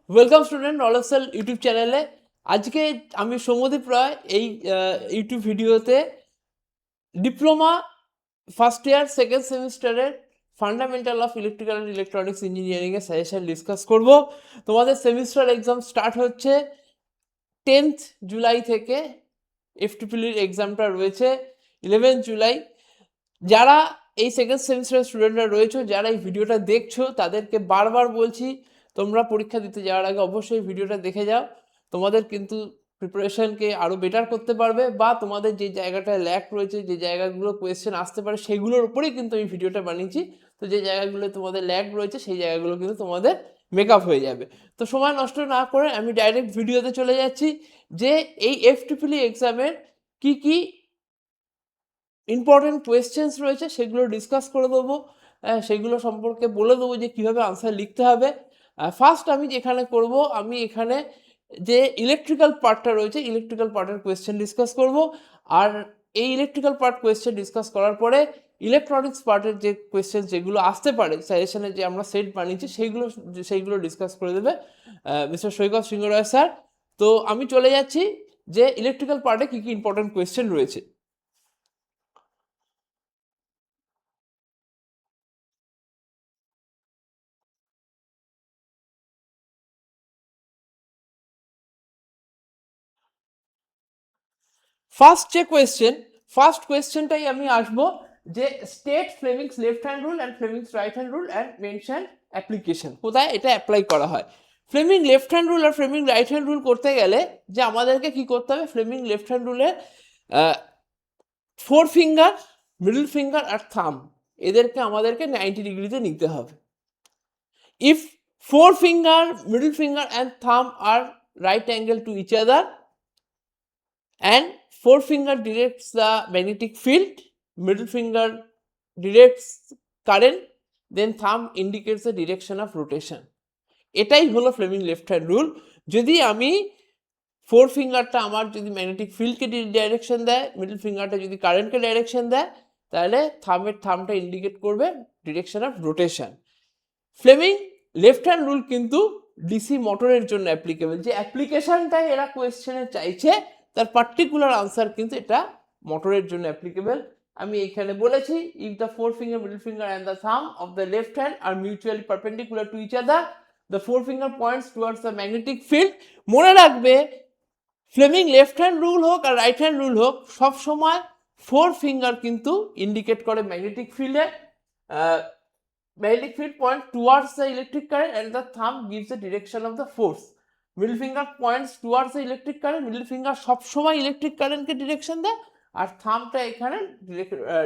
Welcome student নলেজসেল YouTube চ্যানেলে। আজকে আমি সৌম্যদীপ রায় এই ইউটিউব ভিডিওতে ডিপ্লোমা ফার্স্ট ইয়ার সেকেন্ড সেমিস্টারের fundamental of electrical and electronics ইঞ্জিনিয়ারিংয়ের সাজেশন ডিসকাস করব। তোমাদের সেমিস্টার এক্সাম স্টার্ট হচ্ছে 10th জুলাই থেকে। এফটিপিলির এক্সামটা রয়েছে 11 জুলাই। যারা এই সেকেন্ড সেমিস্টারের স্টুডেন্টরা রয়েছে, যারা এই ভিডিওটা দেখছো, তাদেরকে বারবার বলছি তোমরা পরীক্ষা দিতে যাওয়ার আগে অবশ্যই ভিডিওটা দেখে যাও। তোমাদের কিন্তু প্রিপারেশনকে আরও বেটার করতে পারবে, বা তোমাদের যে জায়গাটায় ল্যাক রয়েছে, যে জায়গাগুলো কোয়েশ্চেন আসতে পারে, সেগুলোর উপরেই কিন্তু আমি ভিডিওটা বানিয়েছি। তো যে জায়গাগুলো তোমাদের ল্যাক রয়েছে সেই জায়গাগুলো কিন্তু তোমাদের মেকআপ হয়ে যাবে। তো সময় নষ্ট না করে আমি ডাইরেক্ট ভিডিওতে চলে যাচ্ছি যে এই এফটিপিলি এক্সামের কি কি ইম্পর্টেন্ট কোয়েশ্চেন্স রয়েছে সেগুলো ডিসকাস করে দেবো। সেগুলো সম্পর্কে বলে দেবো যে কীভাবে আনসার লিখতে হবে। ফার্স্ট আমি যেখানে করব, আমি এখানে যে ইলেকট্রিক্যাল পার্টটা রয়েছে, ইলেকট্রিক্যাল পার্টের কোয়েশ্চেন ডিসকাস করব। আর এই ইলেকট্রিক্যাল পার্ট কোয়েশ্চেন ডিসকাস করার পরে ইলেকট্রনিক্স পার্টের যে কোয়েশ্চেন যেগুলো আসতে পারে সাজেশনে, যে আমরা সেট বানিয়েছি সেইগুলো ডিসকাস করে দেবে মিস্টার সৈকত সিংহ রায় স্যার। তো আমি চলে যাচ্ছি যে ইলেকট্রিক্যাল পার্টে কী কী ইম্পর্টেন্ট কোয়েশ্চেন রয়েছে। ফার্স্ট কোয়েশ্চেনটাই আমি আসবো যে state Fleming's left hand rule and Fleming's right hand rule and mention application, কোথায় এটা অ্যাপ্লাই করা হয়। ফ্লেমিং লেফট হ্যান্ড রুল আর ফ্লেমিং রাইট হ্যান্ড রুল করতে গেলে যে আমাদেরকে কি করতে হবে, ফ্লেমিং লেফট হ্যান্ড রুলের 4 ফিঙ্গার, মিডল ফিঙ্গার আর থাম, এদেরকে আমাদেরকে 90 ডিগ্রিতে নিতে হবে। If 4 finger, middle finger and থাম আর right angle to each other and forefinger directs the magnetic field, middle finger directs current, then thumb indicates the direction of rotation. এটাই হলো Fleming left hand rule. যদি আমি four ফিঙ্গারটা আমার যদি magnetic ফিল্ডকে direction দেয়, মিডল ফিঙ্গারটা যদি কারেন্টকে ডাইরেকশন দেয়, তাহলে থামটা ইন্ডিকেট করবে direction of rotation. Fleming left hand rule কিন্তু ডিসি মোটরের জন্য অ্যাপ্লিকেবল। যে অ্যাপ্লিকেশনটা এরা কোয়েশ্চেনে চাইছে তার পার্টিকুলার আনসার কিন্তু এটা মোটরের জন্য অ্যাপ্লিকেবল। আমি এখানে বলেছি if the four finger, middle finger and the thumb of the left hand are mutually perpendicular to each other, the four finger points towards the magnetic field. মনে রাখবে, ফ্লেমিং লেফট হ্যান্ড রুল হোক আর right hand rule হোক, সব সময় four finger কিন্তু indicate করে magnetic ফিল্ডে। magnetic field points towards the electric current and the thumb gives the direction of the force. Middle finger points towards the electric current, middle finger সব সময় electric কারেন্টকে direction দেয়, আর থামটা এখানে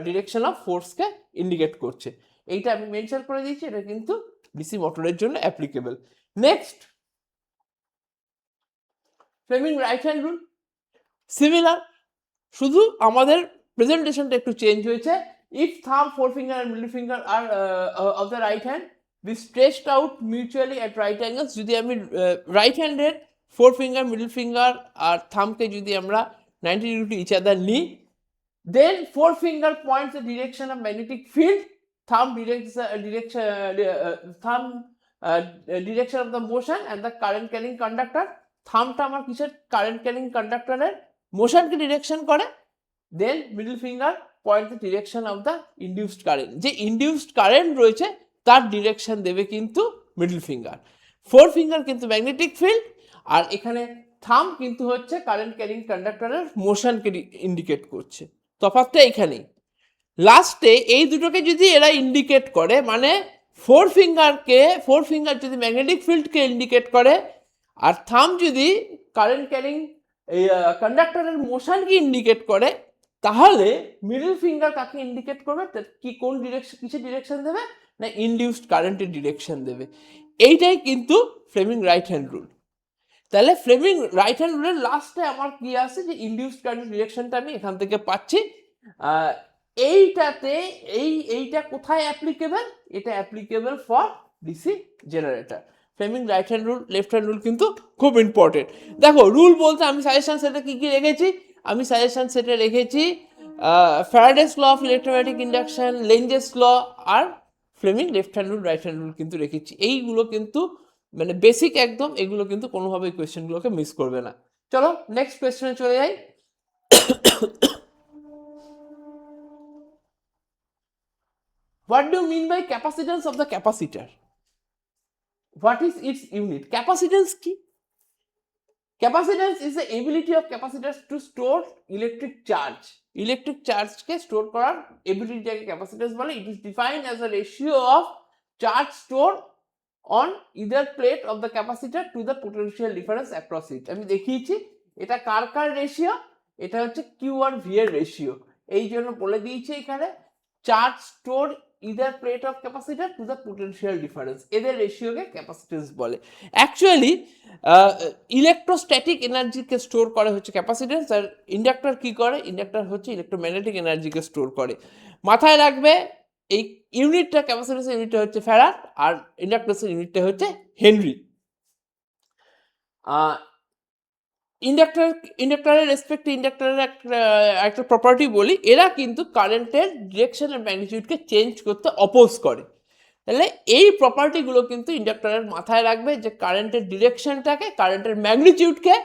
direction of ফোর্সকে indicate করছে। এইটা আমি mention করে দিয়েছি, এটা কিন্তু ডিসি মোটরের জন্য applicable. Next, Fleming right hand rule similar, শুধু আমাদের প্রেজেন্টেশনটা একটু চেঞ্জ হয়েছে। If thumb, forefinger and middle finger are of the right hand be stretched out mutually at right angles, যদি আমি রাইট হ্যান্ডের ফোর ফিঙ্গার, মিডল ফিঙ্গার আর থামকে যদি আমরা 90 ডিগ্রি টু ইচ আদার নিই, then four finger points the direction of magnetic field, thumb directs direction of the motion and the current carrying conductor. থামটা আমার কিসের, কারেন্ট ক্যারিং কন্ডাক্টরের মোশনকে ডিরেকশন করে। Then middle finger point the direction of the induced current, যে induced current রয়েছে তার direction দেবে কিন্তু মিডল ফিঙ্গার। ফোর ফিঙ্গার কিন্তু ম্যাগনেটিক ফিল্ড, আর এখানে থাম কিন্তু হচ্ছে কারেন্ট ক্যারিং কন্ডাক্টরের মোশনকে ইন্ডিকেট করছে। তফাৎটা এখানেই। লাস্টে এই দুটোকে যদি এরা ইন্ডিকেট করে, মানে ফোর ফিঙ্গার যদি ম্যাগনেটিক ফিল্ডকে ইন্ডিকেট করে, আর থাম যদি কারেন্ট ক্যারিং এই কন্ডাক্টরের মোশনকে ইন্ডিকেট করে, তাহলে মিডল ফিঙ্গার কাকে ইন্ডিকেট করবে, কি কোন ডিরেকশন, কিসের ডিরেকশন দেবে না ইনডিউসড কারেন্টের ডিরেকশন দেবে। এইটাই কিন্তু ফ্লেমিং রাইট হ্যান্ড রুল। তাহলে ফ্লেমিং রাইট হ্যান্ড রুলের লাস্টে আমার কি আছে, যে ইনডিউসড কারেন্ট ডিরেকশনটা আমি এখান থেকে পাচ্ছি। এইটাতে এইটা কোথায় অ্যাপ্লিকেবল, এটা applicable for DC generator. Fleming right hand rule, left hand rule কিন্তু খুব ইম্পর্টেন্ট। দেখো রুল বলতে আমি সাজেশন সেটে কি কি রেখেছি, আমি সাজেশন সেটে রেখেছি Faraday's law of electromagnetic induction, Lenz's law আর Fleming left hand rule, right hand rule কিন্তু রেখেছি। এইগুলো কিন্তু মানে বেসিক একদম, এগুলো কিন্তু কোনোভাবে কোয়েশ্চেনগুলোকে মিস করবে না। চলো নেক্সট কোয়েশ্চেনে চলে যাই। What do you mean by capacitance of the capacitor? What is its unit? Capacitance কি? Capacitance is the ability of capacitors to store electric charge. Electric charge K store করার এবিলিটিটাকে ক্যাপাসিট্যান্স বলে। It is defined as a ratio of charge stored on either plate of the capacitor to the potential difference across it. আমি দেখিয়েছি এটা কার কার ratio, এটা হচ্ছে Q R V এর ratio. এই জন্য বলে দিয়েছি এখানে charge store either plate of capacitor to the potential difference, এদের রেশিওকে ক্যাপাসিটেন্স বলে। অ্যাকচুয়ালি ইলেকট্রোস্ট্যাটিক এনার্জিকে স্টোর করে হচ্ছে ক্যাপাসিটেন্স, আর ইন্ডাক্টর কি করে, ইন্ডাক্টর হচ্ছে ইলেকট্রোম্যাগনেটিক এনার্জিকে স্টোর করে। মাথায় রাখবে এই ইউনিটটা, ক্যাপাসিটেন্সের ইউনিটটা হচ্ছে ফ্যারাড আর ইন্ডাক্ট্যান্সের ইউনিটটা হচ্ছে হেনরি। ইন্ডাক্টরের রেসপেক্টে ইন্ডাক্টরের একটা প্রপার্টি বলি, এরা কিন্তু কারেন্টের ডিরেকশন আর ম্যাগনিটিউডকে চেঞ্জ করতে অপোজ করে। তাহলে এই প্রপার্টিগুলো কিন্তু ইন্ডাক্টরের মাথায় রাখবে যে কারেন্টের ডিরেকশনটাকে, কারেন্টের ম্যাগনিটিউডকে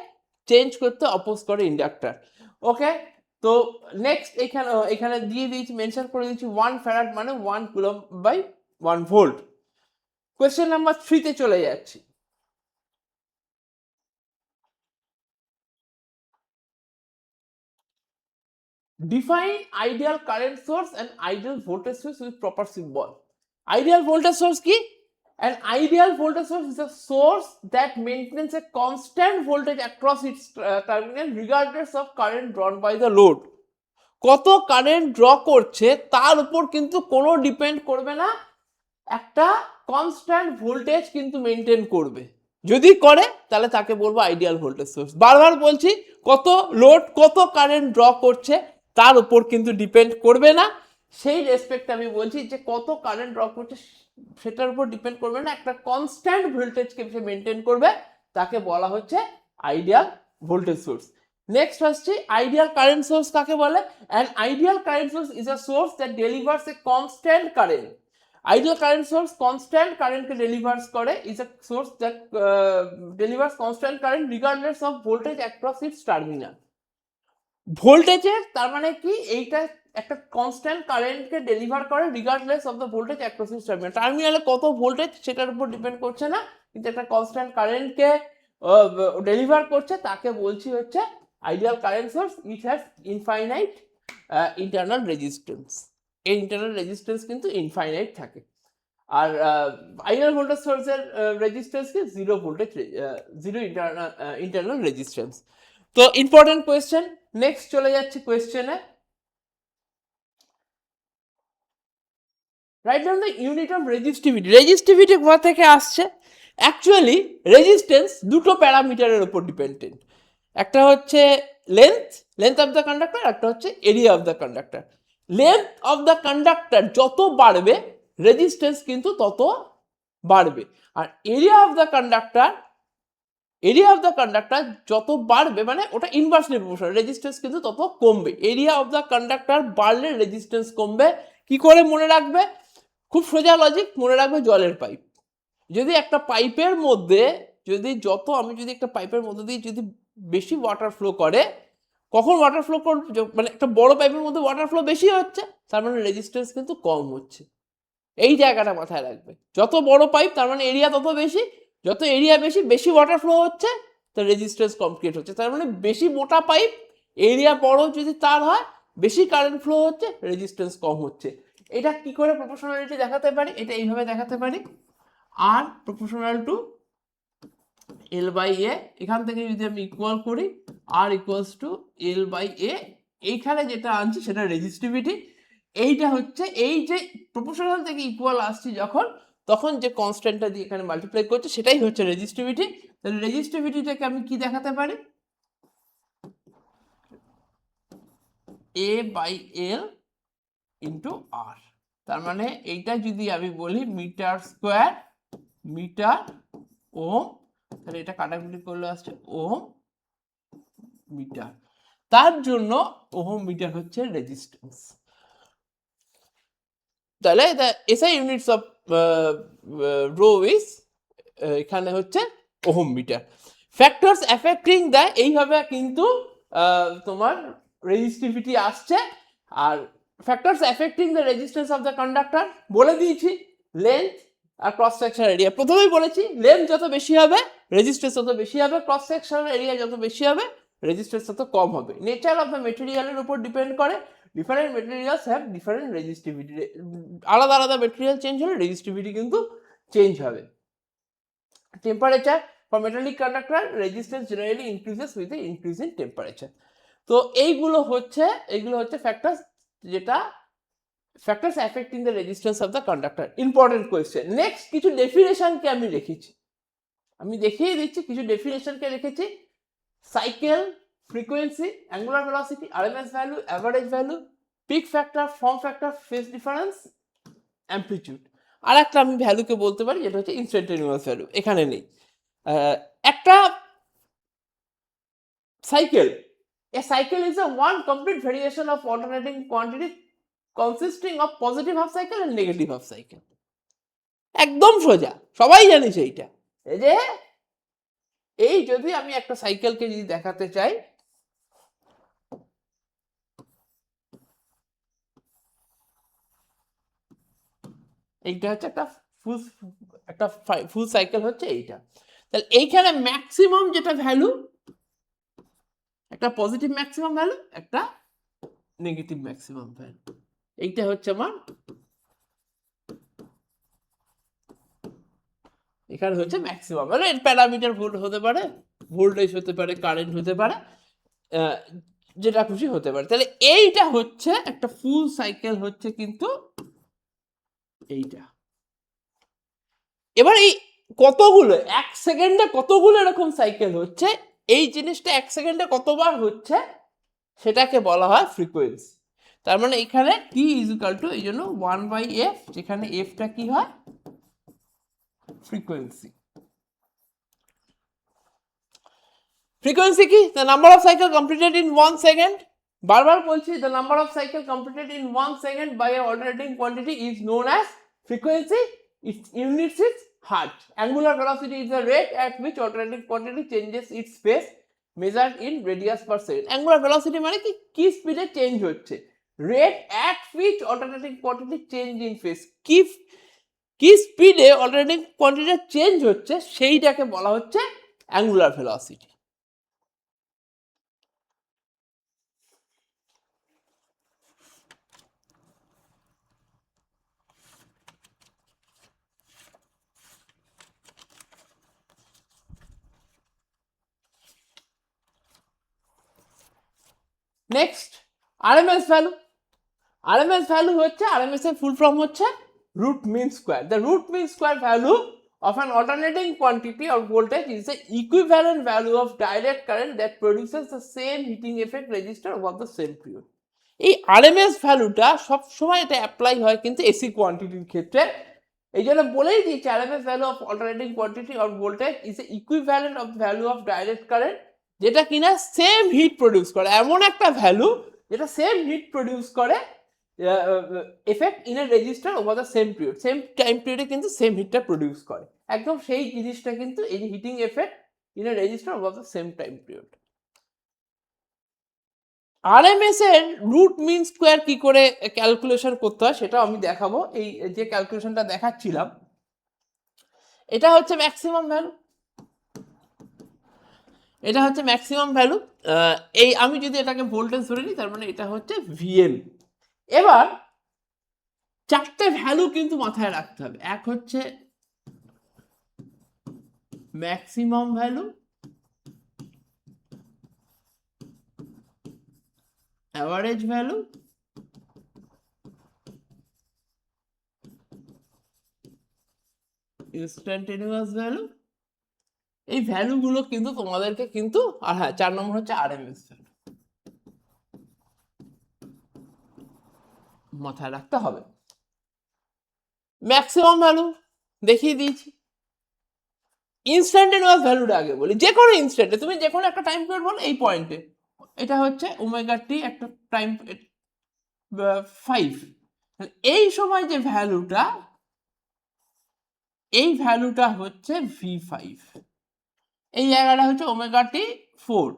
চেঞ্জ করতে অপোজ করে ইন্ডাক্টর। ওকে, তো নেক্সট এখানে দিয়ে দিয়েছি, মেনশন করে দিয়েছি 1 ফ্যারাড মানে 1 coulomb by 1 volt. Question number 3-তে চলে যাচ্ছি। Define ideal current source and ideal voltage source with proper symbol. Ideal voltage source কি? An ideal voltage source is a source that maintains a constant voltage across its terminal regardless of current drawn by the load. কত current draw করছে তার উপর কিন্তু কোনো depend করবে না, একটা কনস্ট্যান্ট ভোল্টেজ কিন্তু মেনটেন করবে। যদি করে তাহলে তাকে বলবো আইডিয়াল ভোল্টেজ সোর্স। বারবার বলছি, কত লোড কত কারেন্ট ড্র করছে তার উপর কিন্তু ডিপেন্ড করবে না। সেই রেসপেক্ট আমি বলছি যে কত কারেন্ট ড্র করছে সেটার উপর ডিপেন্ড করবে না, একটা কনস্ট্যান্ট ভোল্টেজকে সে মেনটেন করবে, তাকে বলা হচ্ছে আইডিয়াল ভোল্টেজ সোর্স। নেক্সট আসছে আইডিয়াল কারেন্ট সোর্স কাকে বলে? An ideal current source is a source that delivers a constant current. Ideal current source constant current K delivers করে, is a source that delivers constant current regardless of voltage across its terminal. ভোল্টেজের তার মানে কি, এইটা একটা constant কারেন্টকে deliver করে regardless of the voltage across it's terminal. টার্মিনালে কত ভোল্টেজ সেটার উপর ডিপেন্ড করছে না, কিন্তু একটা কনস্ট্যান্ট কারেন্টকে ডেলিভার করছে, তাকে বলছি হচ্ছে ideal current source which has infinite internal resistance. এই ইন্টারনাল রেজিস্ট্যান্স কিন্তু ইনফাইনাইট থাকে। আর আইডিয়াল ভোল্টেজ সোর্সের রেজিস্ট্যান্স কি, zero voltage, zero internal resistance. তো ইম্পর্টেন্ট কোয়েশ্চেন। নেক্সট চলে যাচ্ছে কোয়েশ্চেনে। Right down the unit of resistivity. Resistivity কোথা থেকে আসছে? অ্যাকচুয়ালি রেজিস্ট্যান্স দুটো প্যারামিটারের উপর ডিপেন্ডেন্ট, একটা হচ্ছে লেন্থ অফ দ্য কন্ডাক্টর, একটা হচ্ছে area of the conductor. Length of the conductor যত বাড়বে রেজিস্ট্যান্স কিন্তু তত বাড়বে, আর এরিয়া অফ দ্য কন্ডাক্টর যত বাড়বে মানে ওটা ইনভার্সলি প্রপোর্শনাল, রেজিস্ট্যান্স কিন্তু তত কমবে। এরিয়া অফ দ্য কন্ডাক্টর বাড়লে রেজিস্ট্যান্স কমবে। কি করে মনে রাখবে? খুব সোজা লজিক, মনে রাখবে জলের পাইপ। যদি একটা পাইপের মধ্যে আমি যদি একটা পাইপের মধ্যে দিয়ে যদি বেশি ওয়াটার ফ্লো করে, কখন ওয়াটার ফ্লো করবে, মানে একটা বড় পাইপের মধ্যে ওয়াটার ফ্লো বেশি হচ্ছে, তার মানে রেজিস্ট্যান্স কিন্তু কম হচ্ছে। এই জায়গাটা মাথায় রাখবে, যত বড় পাইপ তার মানে এরিয়া তত বেশি, যত এরিয়া বেশি ওয়াটার ফ্লো হচ্ছে, তো রেজিস্ট্যান্স কম ক্রিয়েট হচ্ছে। তার মানে বেশি মোটা পাইপ, এরিয়া বড় যদি তার হয়, বেশি কারেন্ট ফ্লো হচ্ছে, রেজিস্ট্যান্স কম হচ্ছে। এটা কি করে প্রপোর্শনালিটি দেখাতে পারি? এটা এইভাবে দেখাতে পারি, আর প্রপোর্শনাল টু এল বাই এ। এখান থেকে যদি আমি ইকুয়াল করি আর ইকুয়ালস টু এল বাই এ, এইখানে যেটা আনছি সেটা রেজিস্টিভিটি। এইটা হচ্ছে এই যে প্রপোর্শনাল থেকে ইকুয়াল আসছি যখন, তখন যে কনস্ট্যান্টটা দিয়ে এখানে মাল্টিপ্লাই করছে সেটাই হচ্ছে রেজিস্টিভিটি। তাহলে রেজিস্টিভিটিটাকে আমি কি দেখাতে পারি? এ বাই এল ইন্টু আর। তার মানে এইটা যদি আমি বলি মিটার স্কোয়ার মিটার ওম, তাহলে এটা কাটাকুটি করলে আসছে ওম মিটার। তার জন্য ওহম মিটার হচ্ছে রেজিস্ট্যান্স। তাহলে the SI units of rho is এখানে হচ্ছে ohm metre. Factors affecting the, এইভাবে কিন্তু তোমার রেজিস্টিভিটি আসছে। আর factors affecting the resistance of the conductor বলে দিয়েছি, লেন্থ আর ক্রস সেকশন এরিয়া। প্রথমেই বলেছি লেন্থ যত বেশি হবে রেজিস্ট্যান্স তত বেশি হবে, ক্রস সেকশন এরিয়া যত বেশি হবে রেজিস্ট্যান্স তত কম হবে। নেচার অফ দ্য মেটেরিয়ালের উপর ডিপেন্ড করে। Different materials have different resistivity, আলাদা আলাদা মেটেরিয়াল চেঞ্জ হলে রেজিস্টিভিটি কিন্তু চেঞ্জ হবে। Temperature for metallic conductor, resistance generally increases with the increase in temperature. তো এগুলো হচ্ছে ফ্যাক্টরস, যেটা factors affecting the resistance of the conductor. Important question. Next কিছু ডেফিনেশনকে আমি রেখেছি, আমি দেখিয়ে দিচ্ছি কিছু ডেফিনেশনকে রেখেছি। Cycle, frequency, angular velocity, RMS value, average value, peak factor, form factor, phase difference, amplitude. আর একটা আমি ভ্যালুকে বলতে পারি যেটা হচ্ছে ইনস্ট্যান্টেনিয়াস ভ্যালু, এখানে নেই। একটা cycle, a cycle is a one complete variation of alternating quantity consisting of positive half cycle and negative half cycle. একদম সোজা, সবাই জানিস এইটা। এই যে এই যদি আমি একটা সাইকেলকে যদি দেখাতে চাই, এইটা হচ্ছে একটা ফুল সাইকেল হচ্ছে এইটা। তাহলে এইখানে ম্যাক্সিমাম যেটা ভ্যালু, একটা পজিটিভ ম্যাক্সিমাম ভ্যালু, একটা নেগেটিভ ম্যাক্সিমাম ভ্যালু, এইটা হচ্ছে আমার এখানে হচ্ছে ম্যাক্সিমাম। মানে প্যারামিটার ভোল্ট হতে পারে, ভোল্টেজ হতে পারে, কারেন্ট হতে পারে, যেটা খুশি হতে পারে। তাহলে এইটা হচ্ছে একটা ফুল সাইকেল হচ্ছে কিন্তু এইটা। এবার এই কতগুলো এক সেকেন্ডে কতগুলো এরকম সাইকেল হচ্ছে, এই জিনিসটা এক সেকেন্ডে কতবার হচ্ছে সেটাকে বলা হয় ফ্রিকোয়েন্সি। তার মানে এখানে টি ইজ ইকুয়াল টু, এই জন্য 1/f, যেখানে এফটা কি হয় ফ্রিকোয়েন্সি। ফ্রিকোয়েন্সি কি? The number of cycle completed in 1 second. বারবার বলছি, the number of cycle completed in 1 second by a alternating quantity is known as frequency. Its units is hertz. Angular velocity is the rate at which alternating quantity changes its space measured in radius per second. Angular velocity মানে কি? কি স্পিডে change হচ্ছে। Rate at which alternating quantity change in face, কি স্পিডে alternating quantity change হচ্ছে সেইটাকে বলা হচ্ছে angular velocity. Next RMS value. RMS value হচ্ছে, আরএমএস এর ফুল ফর্ম হচ্ছে root mean square. The root mean square value of an alternating quantity or voltage is the equivalent value of direct current that produces the same heating effect resistor over the same period. এই RMS ভ্যালুটা সবসময় এটা apply হয় কিন্তু AC কোয়ান্টিটির ক্ষেত্রে। এই জন্য বলেই দিচ্ছি RMS value of alternating quantity or voltage is equivalent of value of direct current, যেটা কিনা সেম হিট প্রডিউস করে। এমন একটা ভ্যালু যেটা সেম হিট প্রডিউস করে effect in a resistor over the same period, same time পিরিয়ডে কিন্তু same হিটটা প্রডিউস করে। একদম সেই জিনিসটা কিন্তু এই যে heating effect in a resistor over the same time period. RMS এর রুট মিন স্কোয়ার কি করে ক্যালকুলেশন করতে হয় সেটাও আমি দেখাবো। এই যে ক্যালকুলেশনটা দেখাচ্ছিলাম এটা হচ্ছে ম্যাক্সিমাম ভ্যালু, এটা হচ্ছে ম্যাক্সিমাম ভ্যালু। এই আমি যদি এটাকে ভোল্টেজ ধরে নিই তার মানে এটা হচ্ছে ভিএম। এবার চারটে ভ্যালু কিন্তু মাথায় রাখতে হবে। এক হচ্ছে maximum value, average value, instantaneous value. এই ভ্যালুগুলো কিন্তু তোমাদেরকে কিন্তু, আর হ্যাঁ 4 নম্বর হচ্ছে আরএমএস ভ্যালু, মাথায় রাখতে হবে। ম্যাক্সিমাম ভ্যালু দেখিয়ে দিয়েছি। ইনস্ট্যান্টেনিয়াস ভ্যালুটা আগে বলি। যে কোনো ইনস্ট্যান্টে তুমি যে কোনো একটা টাইম পিরিয়ড বলো, এই পয়েন্টে এটা হচ্ছে ওমেগা টি, একটা টাইম 5। এই সময় যে ভ্যালুটা এই ভ্যালুটা হচ্ছে V5, এই জায়গাটা হচ্ছে ওমেগা টি 4,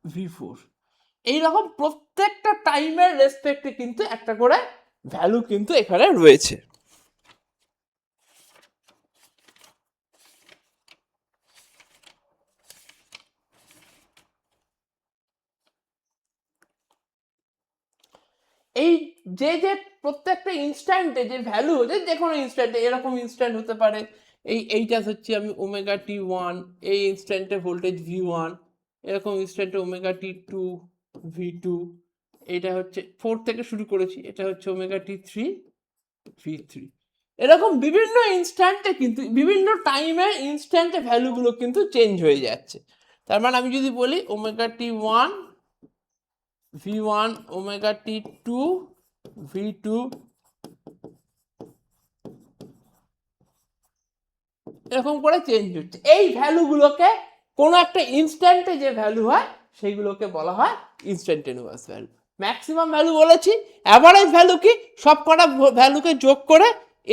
V4। এইরকম প্রত্যেকটা টাইমের রেসপেক্টে কিন্তু একটা করে ভ্যালু কিন্তু এখানে রয়েছে। এই যে যে প্রত্যেকটা ইনস্ট্যান্টে যে ভ্যালু হচ্ছে, যে কোনো ইনস্ট্যান্টে এরকম ইনস্ট্যান্ট হতে পারে, এইটা হচ্ছে আমি ওমেগা টি 1, এই ইনস্ট্যান্টে ভোল্টেজ V1, এরকম ইনস্ট্যান্টে ওমেগা টি 2, V2, এটা হচ্ছে 4 থেকে শুরু করেছি, এটা হচ্ছে ওমেগা টি 3, V3। এরকম বিভিন্ন ইনস্ট্যান্টে কিন্তু বিভিন্ন টাইমে ইনস্ট্যান্টে ভ্যালুগুলো কিন্তু চেঞ্জ হয়ে যাচ্ছে। তার মানে আমি যদি বলি omega t 1, V1, omega t 2, V2, এরকম করে চেঞ্জ হচ্ছে। এই ভ্যালুগুলোকে কোনো একটা ইনস্ট্যান্টে যে ভ্যালু হয় সেইগুলোকে বলা হয় ইনস্ট্যান্টেনিয়াস ভ্যালু। ম্যাক্সিমাম ভ্যালু বলেছি, অ্যাভারেজ ভ্যালু কি সব কটা ভ্যালুকে যোগ করে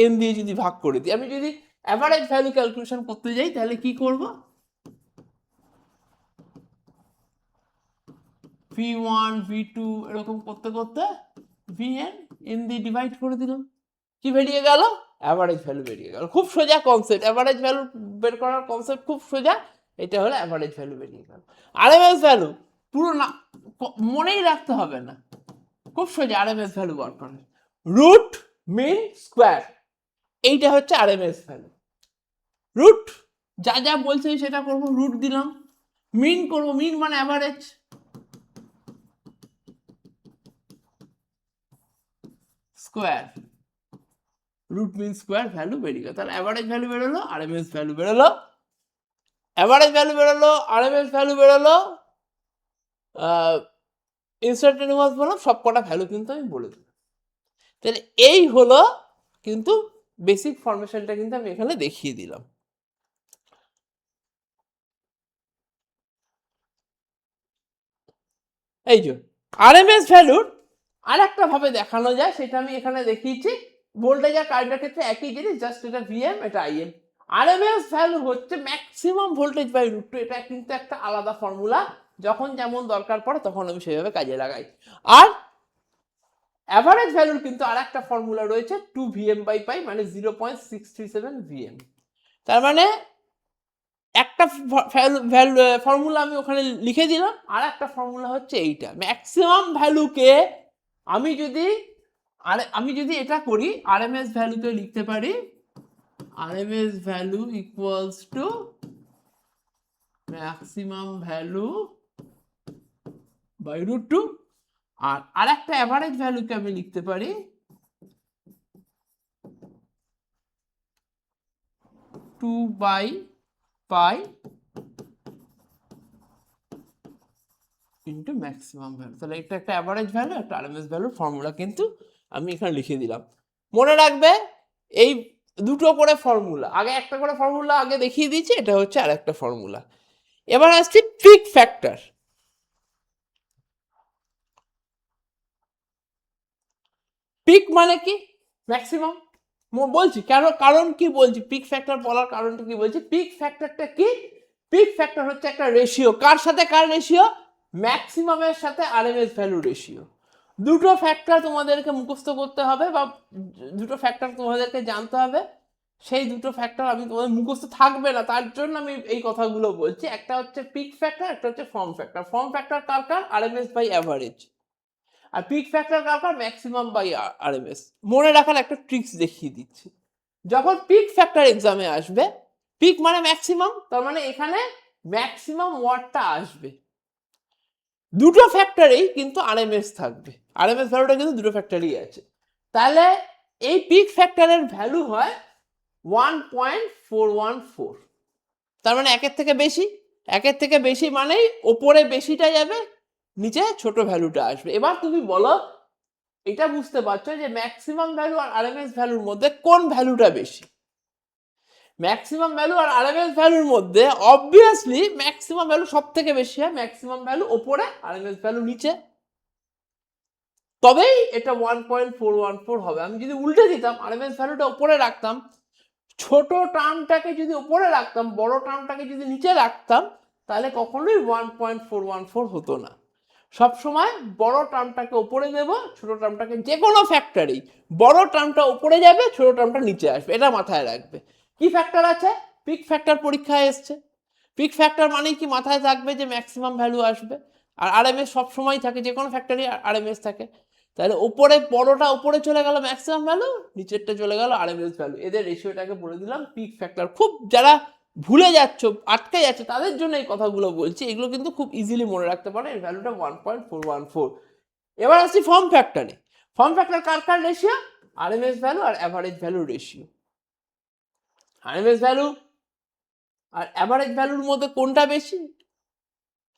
n দিয়ে যদি ভাগ করে দিই। আমি যদি অ্যাভারেজ ভ্যালু ক্যালকুলেশন করতে যাই তাহলে কি করব, V1, V2 এরকম করতে করতে Vn, n দিয়ে ডিভাইড করে দিলাম, কি বেরিয়ে গেল, অ্যাভারেজ ভ্যালু বেরিয়ে গেল। খুব সোজা কনসেপ্ট, অ্যাভারেজ ভ্যালু বের করার কনসেপ্ট খুব সোজা। এটা হলো অ্যাভারেজ ভ্যালু বেরিয়ে গেল। আরএমএস ভ্যালু পুরো না মনেই রাখতে হবে না, খুব সোজা আরএমএস ভ্যালু বার করা, রুট মিন স্কোয়ার, এইটা হচ্ছে আরএমএস ভ্যালু। রুট যা যা বলছে সেটা করবো, রুট দিলাম, মিন করবো, মিন মানে average, square, root mean square, value বেরিয়ে গেল। তাহলে অ্যাভারেজ ভ্যালু বেরোলো, আরএমএস ভ্যালু বেরোলো, অ্যাভারেজ ভ্যালু বেরোলো, আরএমএস ভ্যালু বেরোলো, ইনস্ট্যান্টেনিয়াস বললাম, সব কটা ভ্যালু কিন্তু আমি বলে দিলাম। তাহলে এই হলো কিন্তু বেসিক ফরমেশনটা কিন্তু আমি এখানে দেখিয়ে দিলাম। এই যে আরএমএস ভ্যালুর আর একটা ভাবে দেখানো যায়, সেটা আমি এখানে দেখিয়েছি। ভোল্টেজ আর কারেন্টের ক্ষেত্রে একই জিনিস, জাস্ট এটা ভিএম, এটা আইএম। আরএমএস ভ্যালু হচ্ছে ম্যাক্সিমাম ভোল্টেজ বাই √2, এটা কিন্তু একটা আলাদা ফর্মুলা, যখন যেমন দরকার পড়ে তখন আমি সেভাবে কাজে লাগাই। আর অ্যাভারেজ ভ্যালুর কিন্তু আর একটা ফর্মুলা রয়েছে, 2 VM/π, মানে 0.637 VM। তার মানে একটা ফর্মুলা আমি ওখানে লিখে দিলাম, আর একটা ফর্মুলা হচ্ছে এইটা। ম্যাক্সিমাম ভ্যালুকে আমি যদি এটা করি, আরএমএস ভ্যালুকে লিখতে পারি RMS value equals to maximum value by √2, আর একটা অ্যাভারেজ ভ্যালুকে আমি লিখতে পারি 2/π ইন্টু ম্যাক্সিমাম ভ্যালু। তাহলে এটা একটা অ্যাভারেজ ভ্যালু, একটা আরএমএস ভ্যালুর ফর্মুলা কিন্তু আমি এখানে লিখে দিলাম। মনে রাখবে এই দুটো করে ফর্মুলা, আগে একটা করে ফর্মুলা আগে দেখিয়ে দিয়েছি, এটা হচ্ছে আর একটা ফর্মুলা। এবার আসছি পিক ফ্যাক্টর। পিক মানে কি, ম্যাক্সিমাম বলছি কেন, কারণ কি বলছি, পিক ফ্যাক্টর বলার কারণটা কি বলছি। পিক ফ্যাক্টরটা কি, পিক ফ্যাক্টর হচ্ছে একটা রেশিও, কার সাথে কার রেশিও, ম্যাক্সিমামের সাথে আরএমএস ভ্যালু রেশিও। দুটো ফ্যাক্টর তোমাদেরকে মুখস্থ করতে হবে, বা দুটো ফ্যাক্টর তোমাদেরকে জানতে হবে। সেই দুটো ফ্যাক্টর আমি তোমাদের মুখস্থ থাকবে না, তার জন্য আমি এই কথাগুলো বলছি। একটা হচ্ছে পিক ফ্যাক্টর, একটা হচ্ছে ফর্ম ফ্যাক্টর। ফর্ম ফ্যাক্টর কার কার, আরএমএস বাই অ্যাভারেজ। আর পিক ফ্যাক্টর কার কার, ম্যাক্সিমাম বাই আরএমএস। মনে রাখার একটা ট্রিক্স দেখিয়ে দিচ্ছি। যখন পিক ফ্যাক্টর এক্সামে আসবে, পিক মানে ম্যাক্সিমাম, তার মানে এখানে ম্যাক্সিমাম ওয়াটটা আসবে। দুটো ফ্যাক্টরেই কিন্তু আরএমএস থাকবে, আরএমএস ভ্যালুটা কিন্তু দুটো ফ্যাক্টরই আছে। তাহলে এই পিক ফ্যাক্টরের ভ্যালু হয় 1.414। তার মানে একের থেকে বেশি, একের থেকে বেশি মানেই ওপরে বেশিটা যাবে, নিচে ছোট ভ্যালুটা আসবে। এবার তুমি বলো, এটা বুঝতে পারছো যে ম্যাক্সিমাম ভ্যালু আর আরএমএস ভ্যালুর মধ্যে কোন ভ্যালুটা বেশি। ম্যাক্সিমাম ভ্যালু আর আরএমএস ভ্যালুর মধ্যে অবভিয়াসলি ম্যাক্সিমাম ভ্যালু সব থেকে বেশি হয়, ম্যাক্সিমাম ভ্যালু ওপরে, আরএমএস ভ্যালু নিচে। তবেই এটা 1.414 হবে। আমি যদি উল্টে দিতাম, আরএমএস ভ্যালুটা উপরে রাখতাম, ছোট টার্মটাকে যদি উপরে রাখতাম, বড় টার্মটাকে যদি নিচে রাখতাম, তাহলে কখনোই 1.414 হতো না। সবসময় বড় টার্মটাকে উপরে দেব, ছোট টার্মটাকে, যে কোনো ফ্যাক্টরেই বড় টার্মটা উপরে যাবে, ছোট টার্মটা নিচে আসবে, এটা মাথায় রাখবে। কি ফ্যাক্টর আছে? পিক ফ্যাক্টর পরীক্ষায় এসছে। পিক ফ্যাক্টর মানেই কি মাথায় থাকবে যে ম্যাক্সিমাম ভ্যালু আসবে, আর আরএমএস সবসময় থাকে, যে কোনো ফ্যাক্টরই আরএমএস থাকে। তাহলে উপরে বড়টা উপরে চলে গেল ম্যাক্সিমাম ভ্যালু, নিচেরটা চলে গেল আরএমএস ভ্যালু, এদের রেশিওটাকে বলে দিলাম পিক ফ্যাক্টর। খুব যারা ভুলে যাচ্ছ, আটকে যাচ্ছে, তাদের জন্য এই কথাগুলো বলছি, এগুলো কিন্তু খুব ইজিলি মনে রাখতে পারে। এর ভ্যালুটা 1.414। এবার আসছি ফর্ম ফ্যাক্টরে। ফর্ম ফ্যাক্টর কার কার রেশিও? আরএমএস ভ্যালু আর average value ratio. RMS value আর অ্যাভারেজ ভ্যালুর মধ্যে কোনটা বেশি?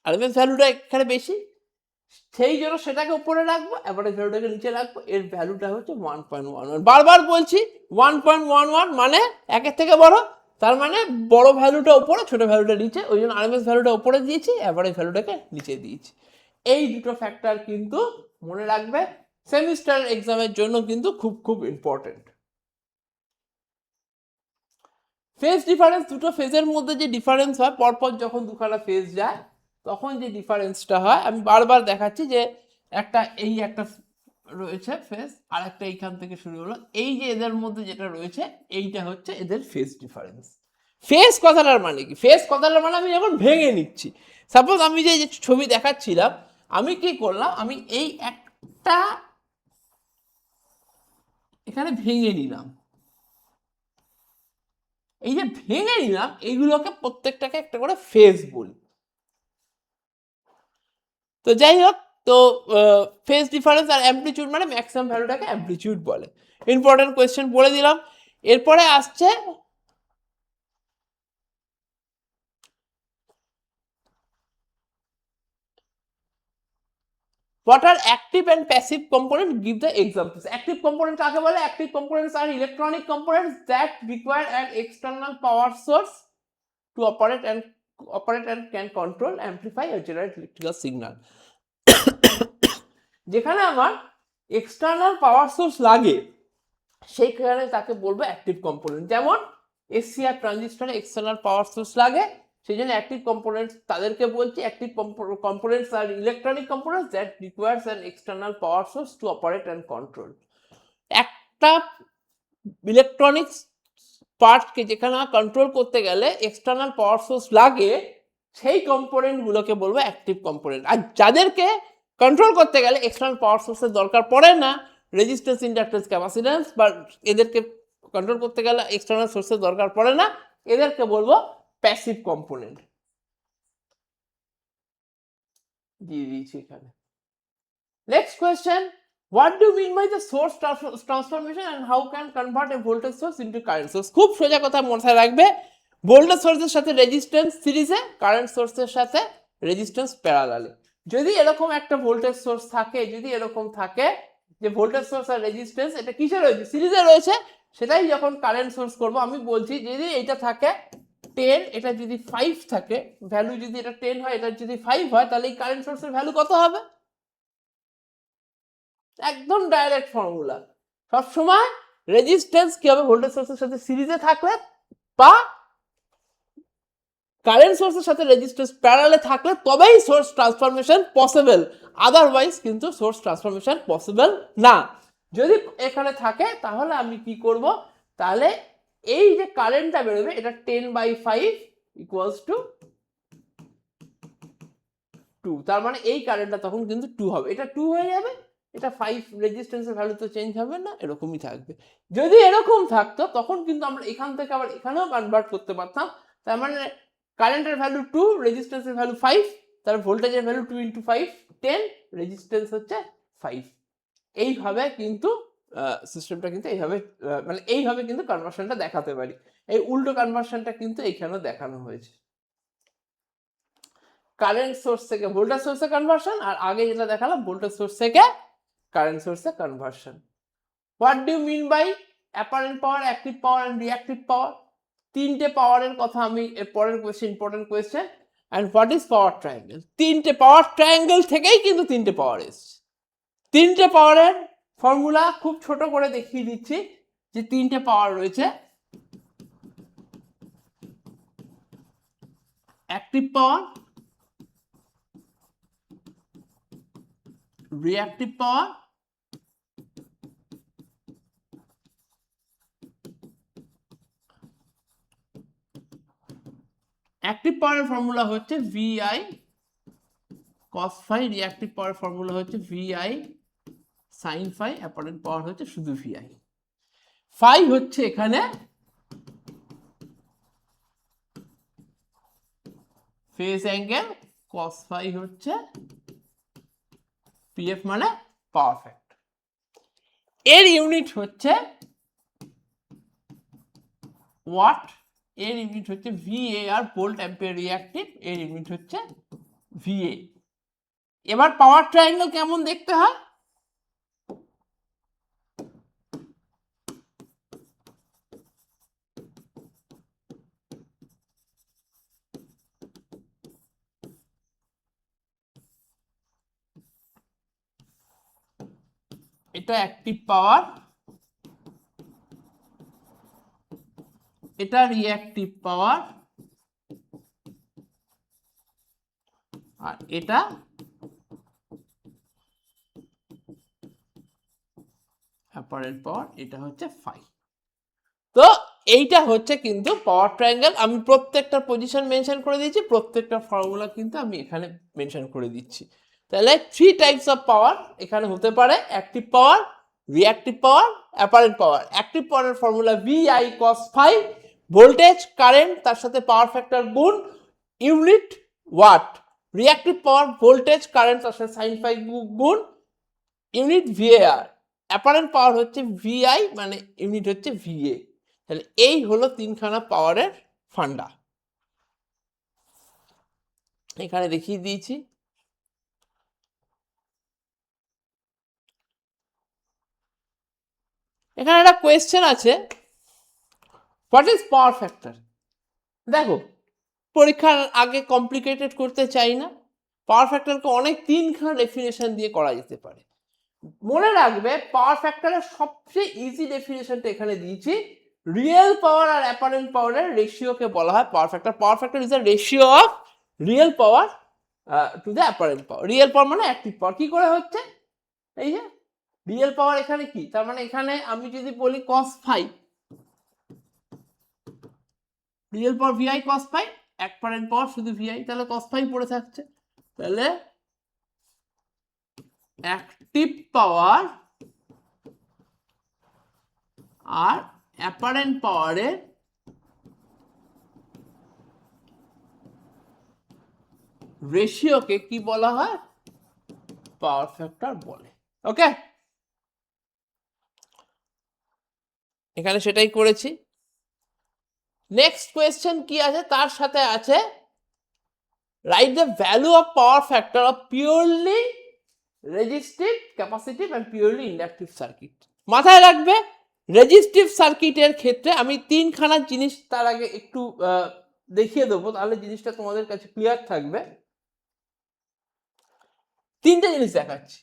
আরএমএস ভ্যালুটা এখানে বেশি, সেই জন্য সেটাকে উপরে রাখবো, অ্যাভারেজ ভ্যালুটাকে নিচে রাখবো। এর ভ্যালুটা হচ্ছে 1.11। বারবার বলছি 1.11 মানে একের থেকে বড়, তার মানে বড় ভ্যালুটা উপরে, ছোট ভ্যালুটা নিচে, ওই জন্য আরএমএস ভ্যালুটা উপরে দিয়েছি, অ্যাভারেজ ভ্যালুটাকে নিচে দিয়েছি। এই দুটো ফ্যাক্টর কিন্তু মনে রাখবে, সেমিস্টার এক্সামের জন্য কিন্তু খুব খুব ইম্পর্টেন্ট। ফেজ ডিফারেন্স, দুটো ফেজের মধ্যে যে ডিফারেন্স হয়, পরপর যখন দুখানা ফেজ যায় তখন যে ডিফারেন্সটা হয়, আমি বারবার দেখাচ্ছি যে একটা এই একটা রয়েছে ফেজ, আর একটা এইখান থেকে শুরু হলো, এই যে এদের মধ্যে যেটা রয়েছে এইটা হচ্ছে এদের ফেজ ডিফারেন্স। ফেজ কথাটার মানে কি? ফেজ কথাটার মানে আমি যখন ভেঙে নিচ্ছি, সাপোজ আমি যে ছবি দেখাচ্ছিলাম, আমি কি করলাম, আমি এই একটা এখানে ভেঙে নিলাম, এই যে ভেঙে নিলাম, এইগুলোকে প্রত্যেকটাকে একটা করে ফেজ বলি। তো যাই হোক, তো ফেজ ডিফারেন্স আর অ্যামপ্লিটিউড মানে ম্যাক্সিমাম ভ্যালুটাকে অ্যামপ্লিটিউড বলে। ইম্পর্টেন্ট কোয়েশ্চেন বলে দিলাম। এরপরে আসছে what are active and passive component, give the examples. Active component কাকে বলে? Active components are electronic components that require an external power source to operate and can control, amplify or generate electrical signal. যেখানে আমার external power source লাগে সেইখানে তাকে বলবো active component. যেমন SCR ট্রানজিস্টরে এক্সটার্নাল পাওয়ার সোর্স লাগে, সেই জন্য অ্যাক্টিভ কম্পোনেন্টস তাদেরকে বলছি। Active components are electronic components that requires an external power source to operate and control. একটা ইলেকট্রনিক্স পার্টকে যেখানে কন্ট্রোল করতে গেলে এক্সটার্নাল পাওয়ার সোর্স লাগে, সেই কম্পোনেন্টগুলোকে বলবো অ্যাক্টিভ কম্পোনেন্ট। আর যাদেরকে কন্ট্রোল করতে গেলে এক্সটার্নাল পাওয়ার সোর্সের দরকার পড়ে না, রেজিস্ট্যান্স, ইন্ডাক্ট্যান্স, ক্যাপাসিট্যান্স, বা এদেরকে কন্ট্রোল করতে গেলে এক্সটার্নাল সোর্সের দরকার পড়ে না, এদেরকে বলবো প্যাসিভ কম্পোনেন্ট। দিয়ে দিয়েছি এখানে। Next question, what do you mean by the source transformation and how can convert a voltage source into current source? খুব সোজা কথা মাথায় রাখবে, ভোল্টেজ সোর্সের সাথে রেজিস্ট্যান্স সিরিজে, কারেন্ট সোর্সের সাথে রেজিস্ট্যান্স প্যারালালে। যদি এরকম একটা ভোল্টেজ সোর্স থাকে, যদি এরকম থাকে যে ভোল্টেজ সোর্স আর রেজিস্ট্যান্স এটা কিসে রয়েছে? সিরিজে রয়েছে, সেটাই যখন কারেন্ট সোর্স করব আমি বলছি যদি এটা থাকে 10, এটা যদি 5 থাকে, ভ্যালু যদি এটা 10 হয়, এটা যদি 5 হয়, তাহলে এই কারেন্ট সোর্সের ভ্যালু কত হবে? একদম ডাইরেক্ট ফর্মুলা। সবসময় রেজিস্ট্যান্স কি হবে? ভোল্টেজ সোর্সের সাথে সিরিজে থাকলে বা কারেন্ট সোর্সের সাথে রেজিস্ট্যান্স প্যারালালে থাকলে তবেই সোর্স ট্রান্সফরমেশন পসিবল, আদারওয়াইজ কিন্তু সোর্স ট্রান্সফরমেশন পসিবল না। যদি এখানে থাকে তাহলে আমি কি করব, তাহলে এই যে কারেন্টটা বেরোবে এটা 10/5 ইকুয়ালস টু 2, তার মানে এই কারেন্টটা তখন কিন্তু 2 হবে, এটা 2 হয়ে যাবে, এটা 5, রেজিস্ট্যান্সের ভ্যালু তো চেঞ্জ হবে না, এরকমই থাকবে। যদি এরকম থাকতো তখন কিন্তু আমরা এখান থেকে আবার এখানেও কনভার্ট করতে পারতাম, তার মানে কারেন্টের ভ্যালু 2, রেজিস্ট্যান্সের ভ্যালু 5, তার ভোল্টেজের ভ্যালু 2 × 5 10, রেজিস্ট্যান্স হচ্ছে 5। এইভাবে কিন্তু সিস্টেমটা কিন্তু এইভাবে মানে এইভাবে কিন্তু কনভার্সনটা দেখাতে পারি। এই উল্টো কনভার্সনটা কিন্তু এইখানেও দেখানো হয়েছে, কারেন্ট সোর্স থেকে ভোল্টেজ সোর্সে কনভার্সন, আর আগে যেটা দেখালাম ভোল্টেজ সোর্স থেকে কারেন্ট সোর্সে conversion. What do you mean by apparent power, active power and reactive power? তিনটে পাওয়ারের কথা আমি এর পরের question, important question. And what is power triangle? তিনটে পাওয়ার ট্রায়াঙ্গেল থেকেই কিন্তু তিনটে পাওয়ার এসছে। তিনটে পাওয়ারের ফর্মুলা খুব ছোট করে দেখিয়ে দিচ্ছি যে তিনটে পাওয়ার রয়েছে, অ্যাক্টিভ পাওয়ার, রিঅ্যাক্টিভ পাওয়ার, অ্যাক্টিভ পাওয়ারের ফর্মুলা হচ্ছে VI cos phi, রিঅ্যাক্টিভ পাওয়ার ফর্মুলা হচ্ছে VI sin phi, apparent power হচ্ছে শুধু VI। phi হচ্ছে এখানে ফেজ অ্যাঙ্গেল, cos phi হচ্ছে PF মানে পাওয়ার ফ্যাক্টর। এর ইউনিট হচ্ছে ওয়াট, এর ইউনিট হচ্ছে VAR ভোল্ট অ্যাম্পিয়ার রিঅ্যাক্টিভ, এর ইউনিট হচ্ছে VA। এবার পাওয়ার ট্রায়াঙ্গেল কেমন দেখতে হয়? এটা অ্যাক্টিভ পাওয়ার, এটা রিঅ্যাক্টিভ পাওয়ার, আর এটা অ্যাপারেন্ট পাওয়ার, এটা হচ্ছে ফাই। তো এইটা হচ্ছে কিন্তু পাওয়ার ট্রায়াঙ্গেল। আমি প্রত্যেকটা পজিশন মেনশন করে দিয়েছি, প্রত্যেকটা ফর্মুলা কিন্তু আমি এখানে মেনশন করে দিচ্ছি। তাহলে 3 টাইপস অফ পাওয়ার এখানে হতে পারে, active power, reactive power, apparent power. Active পাওয়ারের formula VI cos phi, voltage, current, তার সাথে পাওয়ার ফ্যাক্টর গুণ, unit watt. Reactive power voltage, current, তার সাথে সাইন ফাই গুণ, ইউনিট VAR। অ্যাপারেন্ট পাওয়ার হচ্ছে VI মানে ইউনিট হচ্ছে VA। তাহলে এই হলো তিনখানা পাওয়ারের ফান্ডা, এখানে দেখিয়ে দিয়েছি। এখানে একটা কোয়েশ্চেন আছে, হোয়াট ইজ পাওয়ার ফ্যাক্টর? দেখো, পরীক্ষার আগে কমপ্লিকেটেড করতে চাই না, পাওয়ার ফ্যাক্টরকে অনেক তিনখানা ডেফিনেশন দিয়ে করা যেতে পারে। মনে রাখবে পাওয়ার ফ্যাক্টরের সবচেয়ে ইজি ডেফিনেশনটা এখানে দিয়েছি, রিয়েল পাওয়ার আর অ্যাপারেন্ট পাওয়ারের রেশিওকে বলা হয় power factor. Power factor is the ratio of real power to the apparent power. Real power মানে অ্যাক্টিভ পাওয়ার। কি করে হচ্ছে? এই যে রিয়েল পাওয়ার এখানে কি, তার মানে এখানে আমি যদি বলি cos phi, real power VI cos phi, apparent power শুধু VI, তাহলে cos phi পড়ে থাকছে। তাহলে অ্যাক্টিভ পাওয়ার আর অ্যাপারেন্ট পাওয়ারের রেশিওকে কি বলা হয়? পাওয়ার ফ্যাক্টর বলে। ওকে, এখানে সেটাই করেছি। নেক্সট কোয়েশ্চেন কি আছে? তার সাথে আছে right the value of power factor of purely resistive, capacitive and purely inductive circuit. মাথায় রাখবে রেজিস্টিভ সার্কিটের ক্ষেত্রে আমি তিনখানা জিনিস তার আগে একটু দেখিয়ে দেবো, তাহলে জিনিসটা তোমাদের কাছে ক্লিয়ার থাকবে। তিনটে জিনিস দেখাচ্ছি,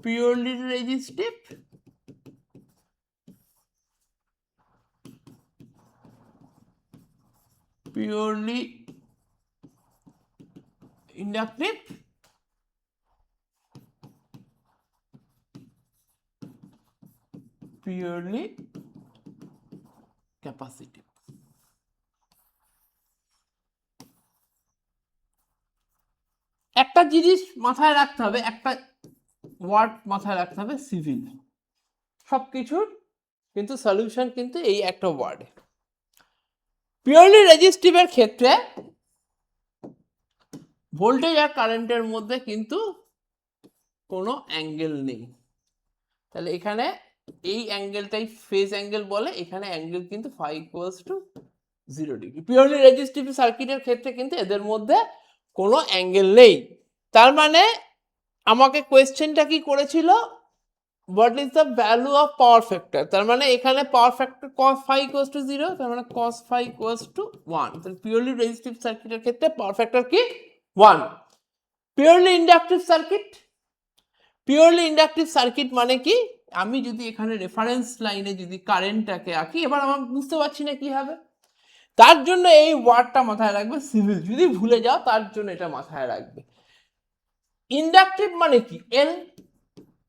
purely resistive, purely inductive, purely capacitive. একটা জিনিস মাথায় রাখতে হবে, একটা ওয়ার্ড মাথায় রাখতে হবে, সিভিল। সবকিছুর কিন্তু সলিউশন কিন্তু এই একটা ওয়ার্ডে। পিওরলি রেজিস্টিভের ক্ষেত্রে ভোল্টেজ আর কারেন্টের মধ্যে কিন্তু কোনো অ্যাঙ্গেল নেই, তাহলে এখানে এই অ্যাঙ্গেলটাই ফেজ অ্যাঙ্গেল বলে, এখানে অ্যাঙ্গেল কিন্তু phi equals to 0 degree. Purely resistive সার্কিটের ক্ষেত্রে কিন্তু এদের মধ্যে কোনো অ্যাঙ্গেল নেই। তার মানে আমাকে কোয়েশ্চেনটা কি করেছিল, what is the value of power factor? তার মানে এখানে power factor cos phi equals to 0, তার মানে cos phi equals to 1। তাহলে পিওরলি রেজিস্টিভ সার্কিটের ক্ষেত্রে পাওয়ার ফ্যাক্টর কি? 1। Purely inductive circuit, purely inductive circuit মানে কি, আমি যদি এখানে রেফারেন্স লাইনে যদি কারেন্টটাকে আঁকি, এবার আমার বুঝতে পারছি না কি হবে, তার জন্য এই ওয়ার্ডটা মাথায় রাখবে সিভিল, যদি ভুলে যাও তার জন্য এটা মাথায় রাখবে। ইন্ডাকটিভ মানে কি এল,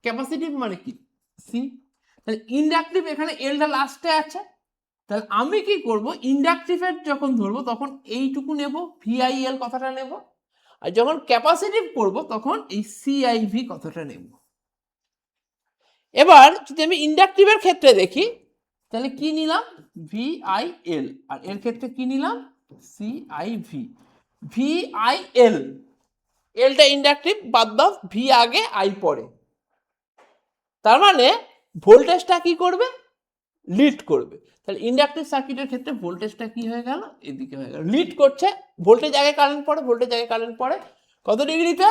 ক্যাপাসিটিভ মানে কি সি, তাহলে ইন্ডাকটিভ এখানে এলটা লাস্টে আছে, তাহলে আমি কি করব, ইন্ডাকটিভের যখন ধরবো তখন এইটুকু নেব, ভিআইএল কথাটা নেব, আর যখন ক্যাপাসিটিভ করব তখন এই সিআইভি কথাটা নেব। এবার যদি আমি ইন্ডাকটিভের ক্ষেত্রে দেখি, তাহলে কি নিলাম, ভিআইএল, আর এর ক্ষেত্রে কি নিলাম, সিআইভি। ভিআইএল, এলটা ইন্ডাকটিভ, বাদ দাও, ভি আগে আই পরে, তার মানে ভোল্টেজটা কি করবে, লিড করবে। তাহলে ইন্ডাকটিভ সার্কিটের ক্ষেত্রে ভোল্টেজটা কি হয়ে গেল, এদিকে হয়ে গেল, লিড করছে, ভোল্টেজ আগে কারেন্ট পড়ে, ভোল্টেজ আগে কারেন্ট পড়ে, কত ডিগ্রিতে,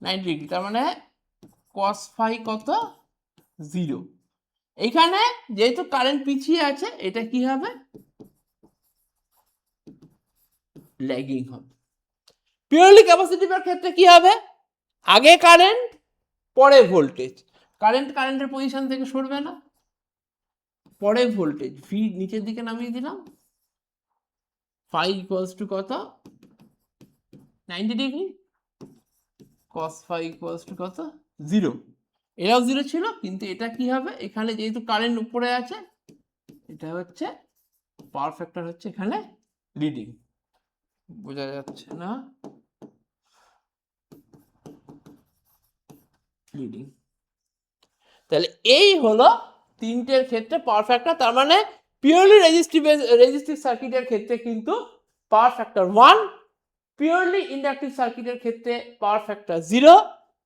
90 ডিগ্রি, তার মানে cos ফাই কত, 0। এইখানে যেহেতু কারেন্ট পিছিয়ে আছে, এটা কি হবে, ল্যাগিং হবে। পিওরলি ক্যাপাসিটিভের ক্ষেত্রে কি হবে, আগে কারেন্ট পরে ভোল্টেজ, কারেন্টের পজিশন থেকে সরবে না, পরে ভোল্টেজ, ভি নিচের দিকে নামিয়ে দিলাম, ফাই ইকুয়ালস টু কত, 90 degree, cos phi equals to কত, 0। এটাও 0 ছিল, কিন্তু এটা কি হবে, এখানে যেহেতু কারেন্ট উপরে আছে, এটা হচ্ছে পাওয়ার ফ্যাক্টর হচ্ছে এখানে লিডিং, বোঝা যাচ্ছে না, লিডিং। তাহলে এই হলো তিনটের ক্ষেত্রে পাওয়ার ফ্যাক্টর, তার মানে পিওরলি রেজিস্টিভ সার্কিটের ক্ষেত্রে কিন্তু পাওয়ার ফ্যাক্টর 1, পিওরলি ইন্ডাকটিভ সার্কিটের ক্ষেত্রে পাওয়ার ফ্যাক্টর 0,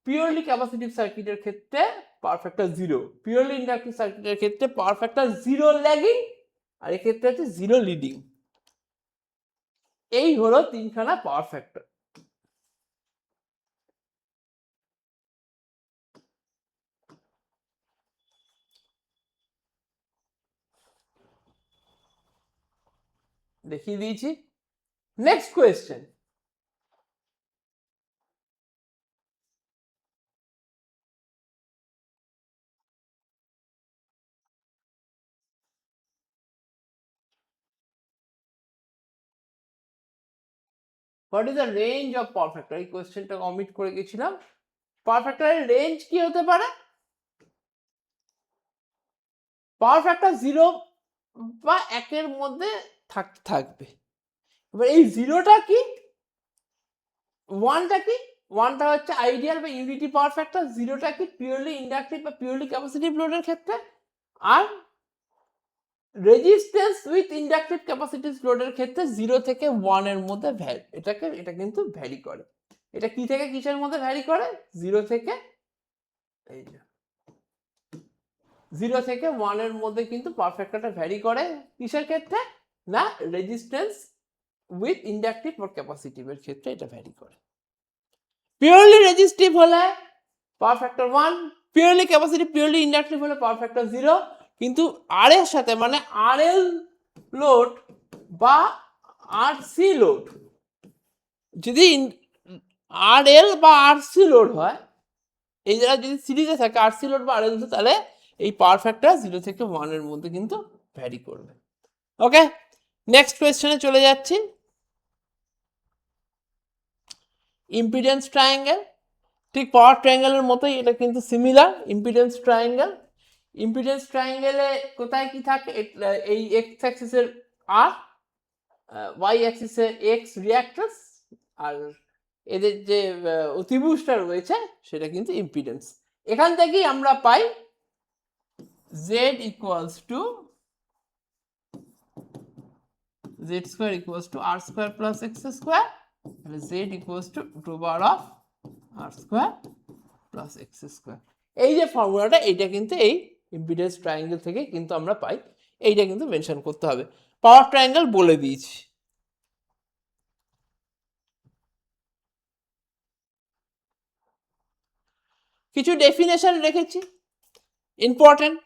পিওরলি ক্যাপাসিটিভ সার্কিটের ক্ষেত্রে পাওয়ার ফ্যাক্টর 0, পিওরলি ইন্ডাকটিভ সার্কিটের ক্ষেত্রে পাওয়ার ফ্যাক্টর 0 ল্যাগিং, আর এক্ষেত্রে হচ্ছে 0 লিডিং। এই হলো তিনখানা পাওয়ার ফ্যাক্টর। দেখিয়ে দিয়েছি। Next question, what is the range of power factor, এই কোয়েশ্চেনটা অমিট করে গেছিলাম। পাওয়ার ফ্যাক্টরের রেঞ্জ কি হতে পারে, পাওয়ার ফ্যাক্টর 0 বা 1-এর মধ্যে থাকবে। এবার এই 0টা কি, 1টা কি, 1টা হচ্ছে আইডিয়াল বা ইউনিটি পাওয়ার ফ্যাক্টর, 0টা কি পিওরলি ইন্ডাকটিভ বা পিওরলি ক্যাপাসিটিভ লোডের ক্ষেত্রে, আর রেজিস্ট্যান্স উইথ ইন্ডাকটিভ ক্যাপাসিটিভ লোডের ক্ষেত্রে 0 থেকে 1 এর মধ্যে এটা কিন্তু ভ্যারি করে। এটা কি থেকে কিসের মধ্যে ভ্যারি করে, 0 থেকে, এই যে 0 থেকে 1 এর মধ্যে কিন্তু পাওয়ার ফ্যাক্টরটা ভ্যারি করে, কিসের ক্ষেত্রে না, রেজিস্ট্যান্স উইথ ইন্ডাকটিভ বা ক্যাপাসিটিভের ক্ষেত্রে এটা ভ্যারি করে। পিওরলি রেজিস্টিভ হলে power factor 1, purely capacitive purely inductive হলে পাওয়ার ফ্যাক্টর 0, কিন্তু আর এর সাথে মানে আর এল লোড বা আর সি লোড, যদি আর এল বা আর সি লোড হয়, এই যারা যদি সিরিজে থাকে আর সি লোড বা আর এল, তাহলে এই পাওয়ার ফ্যাক্টর 0 থেকে 1 এর মধ্যে কিন্তু ভ্যারি করবে। ওকে, নেক্সট কোয়েশ্চেনে চলে যাচ্ছি। ইম্পিডেন্স ট্রায়াঙ্গেল, ঠিক পাওয়ার ট্রায়াঙ্গেলের মতোই এটা কিন্তু সিমিলার, ইম্পিডেন্স ট্রায়াঙ্গেল। ইম্পিডেন্স ট্রায়াঙ্গেলে কোথায় কি থাকে, এই এক্স অ্যাক্সিসের আর, ওয়াই অ্যাক্সিসে এক্স রিঅ্যাক্ট্যান্স, আর এদের যে অতিভুজটা রয়েছে সেটা কিন্তু ইম্পিডেন্স। এখান থেকেই আমরা পাই Z equals to Z square equals to R square plus X square, তাহলে Z equals to 2 power of R square plus X square. এই যে ফর্মুলাটা, এইটা কিন্তু এই ইম্পিডেন্স ট্রায়াঙ্গেল থেকে কিন্তু আমরা পাই, এইটা কিন্তু মেনশন করতে হবে। পাওয়ার ট্রায়াঙ্গেল বলে দিয়েছি। কিছু ডেফিনেশন রেখেছি important.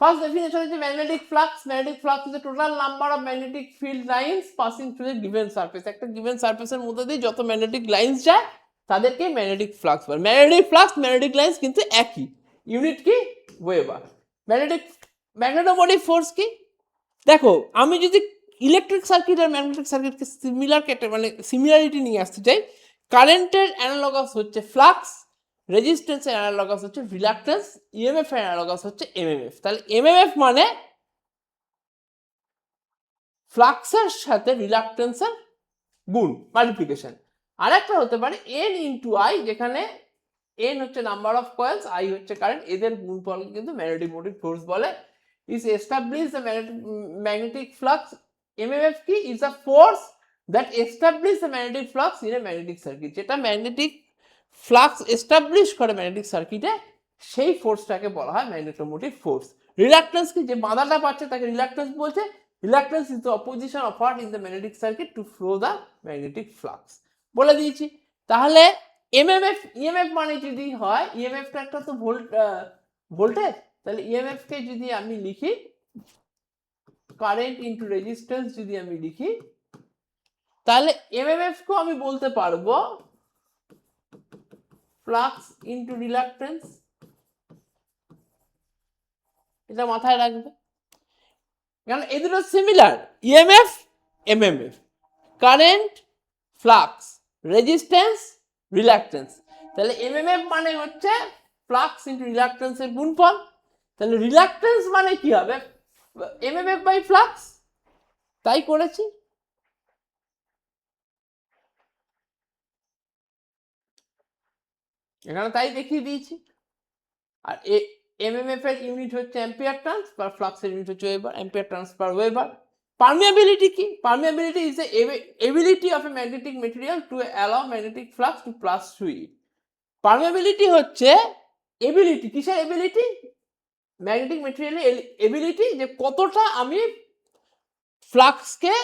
First definition is magnetic flux. Magnetic flux is the total number of magnetic field lines passing through a given surface. একটা given surface এর মধ্যে দিয়ে যত magnetic lines যায় তাদেরকে magnetic flux বলে। magnetic flux, magnetic lines কিন্তু একই। ইউনিট কি? ওয়েবার। ম্যাগনেটোমোটিভ ফোর্স কি? দেখো আমি যদি ইলেকট্রিক সার্কিট আর ম্যাগনেটিক সার্কিটকে সিমিলারিটি নিয়ে আসতে চাই, কারেন্টের অ্যানালগাস হচ্ছে ফ্লাক্স, রেজিস্ট্যান্সের অ্যানালগাস হচ্ছে রিলাক্টেন্স, ইএমএফ এর অ্যানালগাস হচ্ছে এমএমএফ। তাহলে এমএমএফ মানে ফ্লাক্সের সাথে রিলাক্টেন্সের গুণ, মাল্টিপ্লিকেশন। আর একটা হতে পারে এন ইন্টু আই, যেখানে এন হচ্ছে নাম্বার অফ কয়েলস, আই হচ্ছে কারেন্ট, এদের গুণফলকে কিন্তু ম্যাগনেটোমোটিভ ফোর্স বলে। is established the magnetic flux. MMF কি? is a force that establishes the magnetic flux in a magnetic circuit. যেটা ম্যাগনেটিক ফ্লাক্স এস্টাবলিশ করে magnetic সার্কিটে, সেই ফোর্সটাকে বলা হয় ম্যাগনেটোমোটিভ ফোর্স। রিলাক্টেন্স কি? যে বাধাটা পাচ্ছে তাকে রিলাক্টেন্স বলছে। Reluctance is the opposition of what in the magnetic circuit to flow the magnetic flux. বলে দিয়েছি। তাহলে এমএমএফ, ইএমএফ মানে যদি হয়, ইএমএফটা একটা তো ভোল্টেজ, তাহলে ইএমএফ কে যদি আমি লিখি কারেন্ট ইনটু রেজিস্ট্যান্স, যদি আমি লিখি, তাহলে এমএমএফ কে আমি বলতে পারবো ফ্লাক্স ইনটু রিলাক্টেন্স। এটা মাথায় রাখবে, কারণ এই দুটো similar. EMF, MMF, current, flux, resistance, reluctance. তাহলে এমএমএফ মানে হচ্ছে ফ্লাক্স ইনটু রিলাক্টেন্সের গুণফল। তাহলে রিলাক্টেন্স মানে কি হবে? MMF by flux. তাই করেছি। এখানে তাই দেখিয়ে দিয়েছি। আর এমএমএফ এর ইউনিট হচ্ছে অ্যাম্পিয়ার টার্নস, আর ফ্লাক্সের ইউনিট হচ্ছে weber, ampere turns per weber. Permeability কি? Permeability is the ability of a magnetic material to allow magnetic flux to pass through it. Permeability হচ্ছে এবিলিটি, কিসের এবিলিটি? ম্যাগনেটিক মেটেরিয়ালের এবিলিটি, যে কতটা আমি ফ্লাক্সকে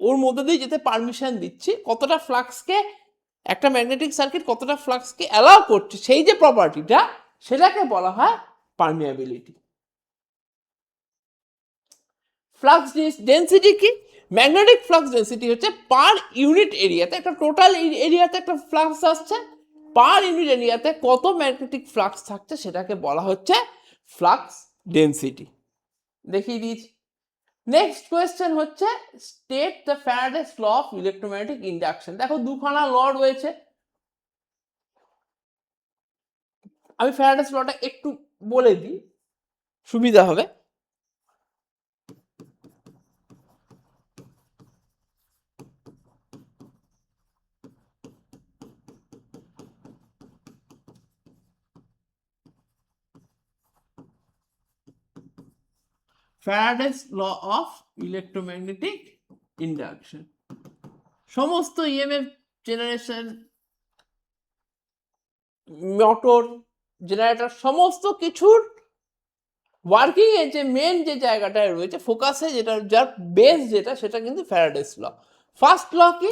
ওর মধ্যে দিয়ে যেতে পারমিশন দিচ্ছি, কতটা ফ্লাক্সকে একটা ম্যাগনেটিক সার্কিট কতটা ফ্লাক্সকে অ্যালাউ করছে, সেই যে প্রপার্টিটা, সেটাকে বলা হয় পারমিয়াবিলিটি। ফ্লাক্স ডেন্সিটি কি? ম্যাগনেটিক ফ্লাক্স ডেন্সিটি হচ্ছে পার ইউনিট এরিয়াতে, একটা টোটাল এরিয়াতে একটা ফ্লাক্স আসছে, পার ইউনিট এরিয়াতে কত ম্যাগনেটিক ফ্লাক্স থাকছে সেটাকে বলা হচ্ছে ফ্লাক্স ডেন্সিটি। দেখিয়ে দিয়েছি। নেক্সট কোয়েশ্চেন হচ্ছে state the Faraday's law of electromagnetic induction. দেখো দুখানা ল রয়েছে, আমি ফ্যারাডেস লটা একটু বলে দিই, সুবিধা হবে। Faraday's law of electromagnetic induction. সমস্ত ইএমএফ জেনারেশন, মোটর, জেনারেটর, সমস্ত কিছুর ওয়ার্কিং এর যে মেন যে জায়গাটায় রয়েছে, ফোকাসে যেটা, যার বেস যেটা, সেটা কিন্তু ফ্যারাডেস ল। ফার্স্ট ল কি?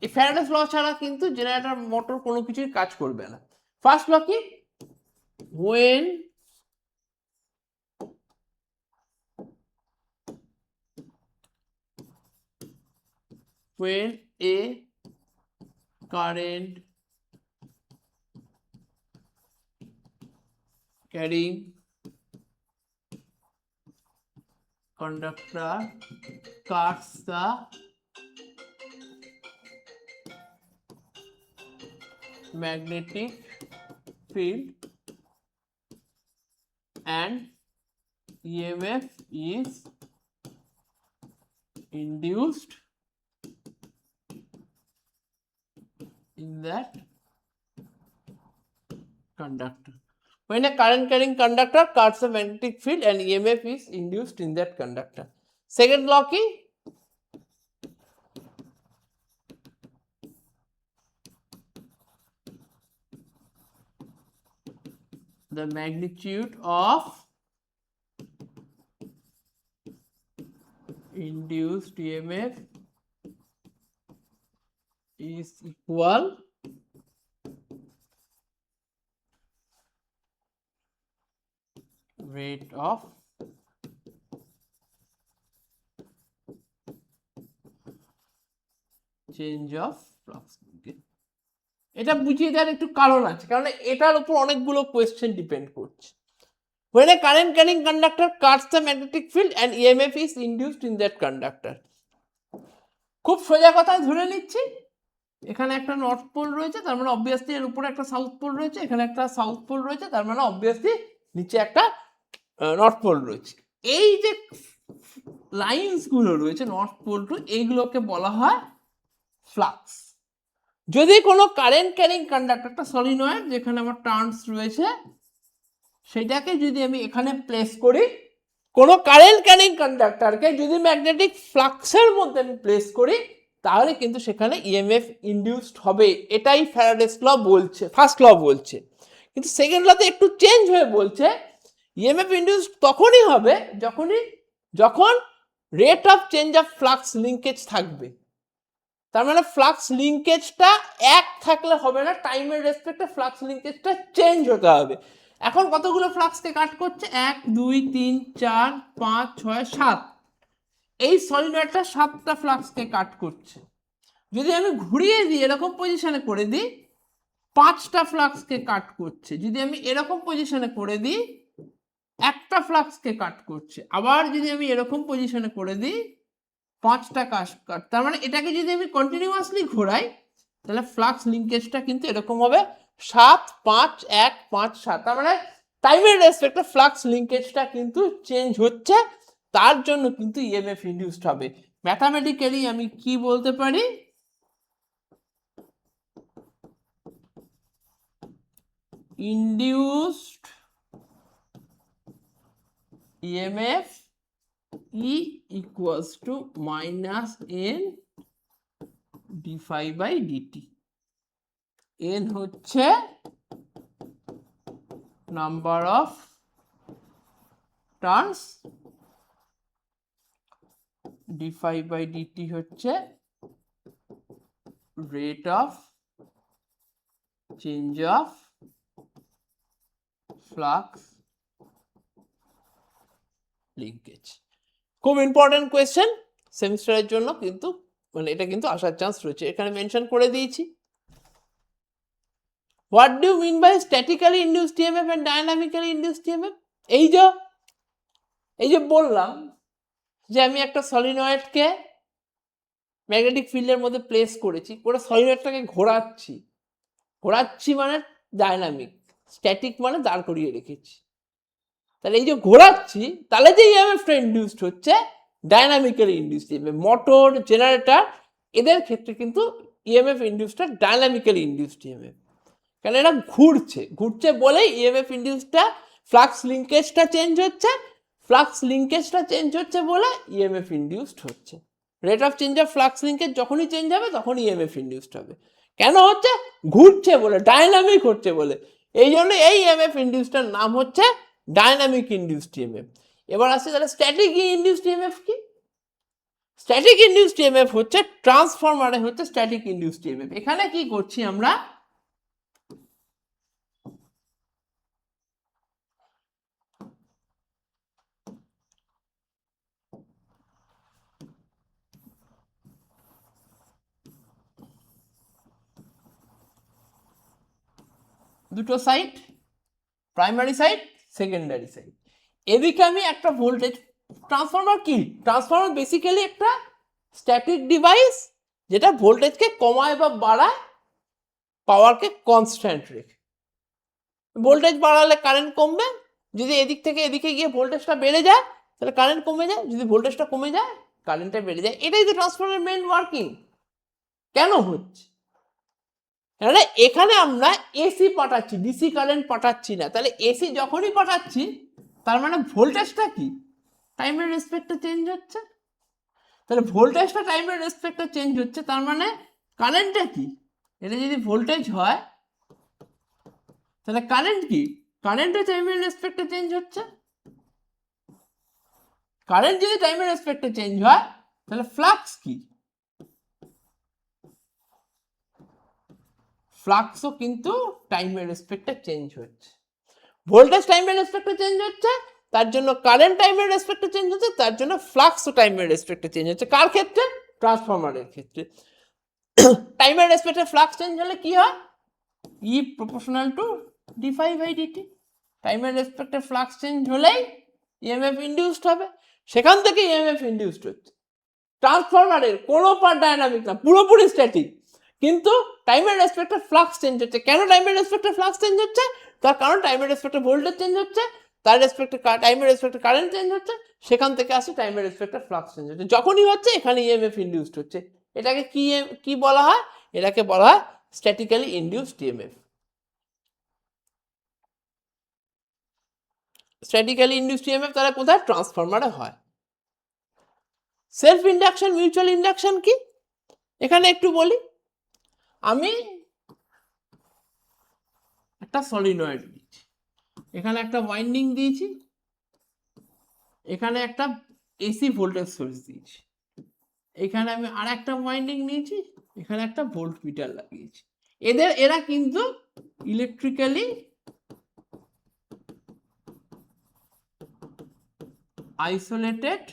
এই ফ্যারাডেস ল ছাড়া কিন্তু জেনারেটর, মোটর কোনো কিছুই কাজ করবে না। ফার্স্ট ল কি? when a current carrying conductor cuts the magnetic field and EMF is induced in that conductor. When a current carrying conductor cuts the magnetic field and EMF is induced in that conductor. Second law ki? The magnitude of induced EMF is equal rate of change of flux linkage। এটা বুঝিয়ে দেওয়ার একটু কারণ আছে, কারণ এটার উপর অনেকগুলো কোয়েশ্চেন ডিপেন্ড করছে। When a current carrying conductor cuts the magnetic field and EMF is induced in that conductor। খুব সোজা কথায় ধরে নিচ্ছি, এখানে একটা নর্থ পোল রয়েছে, তার মানে অবভিয়াসলি এর উপরে একটা সাউথ পোল রয়েছে, এখানে একটা সাউথ পোল রয়েছে, তার মানে অবভিয়াসলি নিচে একটা নর্থ পোল রয়েছে। এই যে লাইনস গুলো রয়েছে নর্থ পোল টু, এইগুলোকে বলা হয় ফ্লাক্স। যদি কোনো কারেন্ট ক্যারিং কন্ডাক্টর, একটা সলিনয়েড যেখানে আমার টার্নস রয়েছে, সেটাকে যদি আমি এখানে প্লেস করি, কোনো কারেন্ট ক্যারিং কন্ডাক্টরকে যদি ম্যাগনেটিক ফ্লাক্সের মধ্যে আমি প্লেস করি, তাহলে কিন্তু সেখানে ইএমএফ ইনডিউসড হবে। এটাই ফ্যারাডেস ল বলছে, ফার্স্ট ল বলছে। কিন্তু সেকেন্ড লতে একটু চেঞ্জ হয়ে বলছে ইএমএফ ইনডিউসড তখনই হবে যখন rate of change of flux linkage থাকবে। তার মানে ফ্লাক্স লিঙ্কেজটা এক থাকলে হবে না, টাইমের রেসপেক্টে ফ্লাক্স লিঙ্কেজটা চেঞ্জ হতে হবে। এখন কতগুলো ফ্লাক্সকে কাট করছে? 1 2 3 4 5 6 7। এই সলিনয়েডটা 7টা ফ্লাক্সকে কাট করছে। যদি আমি ঘুরিয়ে দিই, এরকম পজিশনে করে দিই, 5টা ফ্লাক্সকে কাট করছে। যদি আমি এরকম পজিশনে করে দিই, একটা ফ্লাক্সকে কাট করছে। আবার যদি আমি এরকম পজিশনে করে দিই, 5টা কাট। তার মানে এটাকে যদি আমি কন্টিনিউয়াসলি ঘোরাই, তাহলে ফ্লাক্স লিঙ্কেজটা কিন্তু এরকম হবে 7 5 1 5 7। তার মানে টাইমের রেসপেক্টে ফ্লাক্স লিঙ্কেজটা কিন্তু চেঞ্জ হচ্ছে, তার জন্য কিন্তু ইএমএফ ইনডিউসড হবে। ম্যাথামেটিক্যালি আমি কি বলতে পারি? Induced EMF E equals to minus n d phi by dt। n হচ্ছে number of turns, d phi by dt হচ্ছে rate of change of flux linkage. খুব ইম্পর্টেন্ট কোয়েশ্চেন সেমিস্টারের জন্য, কিন্তু মানে এটা কিন্তু আসার চান্স রয়েছে, এখানে মেনশন করে দিয়েছি। What do mean by statically induced EMF and dynamically induced EMF? এই যে বললাম যে আমি একটা সলিনয়েডকে ম্যাগনেটিক ফিল্ডের মধ্যে প্লেস করেছি, করে সলিনয়েডটাকে ঘোরাচ্ছি মানে ডায়নামিক, স্ট্যাটিক মানে দাঁড় করিয়ে রেখেছি। তাহলে এই যে ঘোরাচ্ছি, তাহলে যে ইএমএফটা ইনডিউসড হচ্ছে dynamically induced EMF. Motor, generator, এদের ক্ষেত্রে কিন্তু ইএমএফ ইনডিউসডটা ডায়নামিক্যালি ইনডিউসড ইএমএফ, কারণ এটা ঘুরছে বলেই ইএমএফ ইনডিউসডটা, ফ্লাক্স লিঙ্কেজটা চেঞ্জ হচ্ছে বলে ইএমএফ ইনডিউসড হচ্ছে। Rate of change of flux linkage যখনই চেঞ্জ হবে তখনই ইএমএফ ইনডিউসড হবে। কেন হচ্ছে? ঘুরছে বলে, ডায়নামিক হচ্ছে বলে। এই জন্য এই ইএমএফ ইনডিউসডটার নাম হচ্ছে ডায়নামিক ইনডিউসড ইএমএফ। এবার আসছে তাহলে স্ট্যাটিক ইনডিউসড ইএমএফ কি? স্ট্যাটিক ইনডিউসড ইএমএফ হচ্ছে ট্রান্সফরমারে হচ্ছে স্ট্যাটিক ইনডিউসড ইএমএফ। এখানে কি করছি আমরা? দুটো side, primary side, secondary side, এদিকে আমি একটা ভোল্টেজ ট্রান্সফরমার। কি ট্রান্সফরমার? বেসিক্যালি একটা স্ট্যাটিক ডিভাইস যেটা ভোল্টেজকে কমায় বা বাড়ায়, পাওয়ারকে কনস্ট্যান্ট রেখে। ভোল্টেজ বাড়ালে কারেন্ট কমবে, যদি এদিক থেকে এদিকে গিয়ে ভোল্টেজটা বেড়ে যায় তাহলে কারেন্ট কমে যায়, যদি ভোল্টেজটা কমে যায় কারেন্টটা বেড়ে যায়। এটাই তো ট্রান্সফরমারের মেইন ওয়ার্কিং। কেন হচ্ছে? তাহলে এখানে আমরা এসি পাঠাচ্ছি, ডিসি কারেন্ট পাঠাচ্ছি না। তাহলে এসি যখনই পাঠাচ্ছি, তার মানে ভোল্টেজটা কি টাইমের রেসপেক্টে চেঞ্জ হচ্ছে। তাহলে ভোল্টেজটা টাইমের রেসপেক্টে চেঞ্জ হচ্ছে, তার মানে কারেন্টটা কি? এটা যদি ভোল্টেজ হয় তাহলে কারেন্ট কি? কারেন্টও টাইমের রেসপেক্টে চেঞ্জ হচ্ছে। কারেন্ট যদি টাইমের রেসপেক্টে চেঞ্জ হয় তাহলে ফ্লাক্স কি? ফ্লাক্সও কিন্তু টাইমের রেসপেক্টে চেঞ্জ হচ্ছে। ভোল্টেজ টাইমের রেসপেক্টে চেঞ্জ হচ্ছে, তার জন্য কারেন্ট টাইমের রেসপেক্টে চেঞ্জ হচ্ছে, তার জন্য ফ্লাক্সও টাইমের রেসপেক্টে চেঞ্জ হচ্ছে। কার ক্ষেত্রে? ট্রান্সফরমারের ক্ষেত্রে। টাইমের রেসপেক্টে ফ্লাক্স চেঞ্জ হলে কি হয়? E proportional to d phi by dt. টাইমের রেসপেক্টে ফ্লাক্স চেঞ্জ হলেই ইএমএফ ইনডিউসড হবে, সেখান থেকে ইএমএফ ইনডিউসড হচ্ছে। ট্রান্সফরমারের কোনো পার্ট ডায়নামিক না, পুরোপুরি স্ট্যাটিক, কিন্তু টাইমের রেসপেক্টে ফ্লাক্স চেঞ্জ হচ্ছে। কেন টাইমের রেসপেক্টে ফ্লাক্স চেঞ্জ হচ্ছে? তার কারণ টাইমের রেসপেক্টে ভোল্টেজ চেঞ্জ হচ্ছে, তার রেসপেক্টে টাইমের রেসপেক্টে কারেন্ট চেঞ্জ হচ্ছে, সেখান থেকে আসে টাইমের রেসপেক্টে ফ্লাক্স চেঞ্জ হচ্ছে। যখনই হচ্ছে এখানে ইএমএফ ইনডিউসড হচ্ছে। এটাকে কি বলা হয়? এটাকে বলা হয় statically induced EMF. Statically induced EMF তারা কোথায়? ট্রান্সফরমারে হয়। সেলফ ইন্ডাকশন, মিউচুয়াল ইন্ডাকশন কি? এখানে একটু বলি। আমি একটা সলিনয়েড দিয়েছি, এখানে একটা ওয়াইন্ডিং দিয়েছি, এখানে একটা এসি ভোল্টেজ সোর্স দিয়েছি, এখানে আমি আর একটা ওয়াইন্ডিং নিয়েছি, এখানে একটা ভোল্ট মিটার লাগিয়েছি। এরা কিন্তু electrically isolated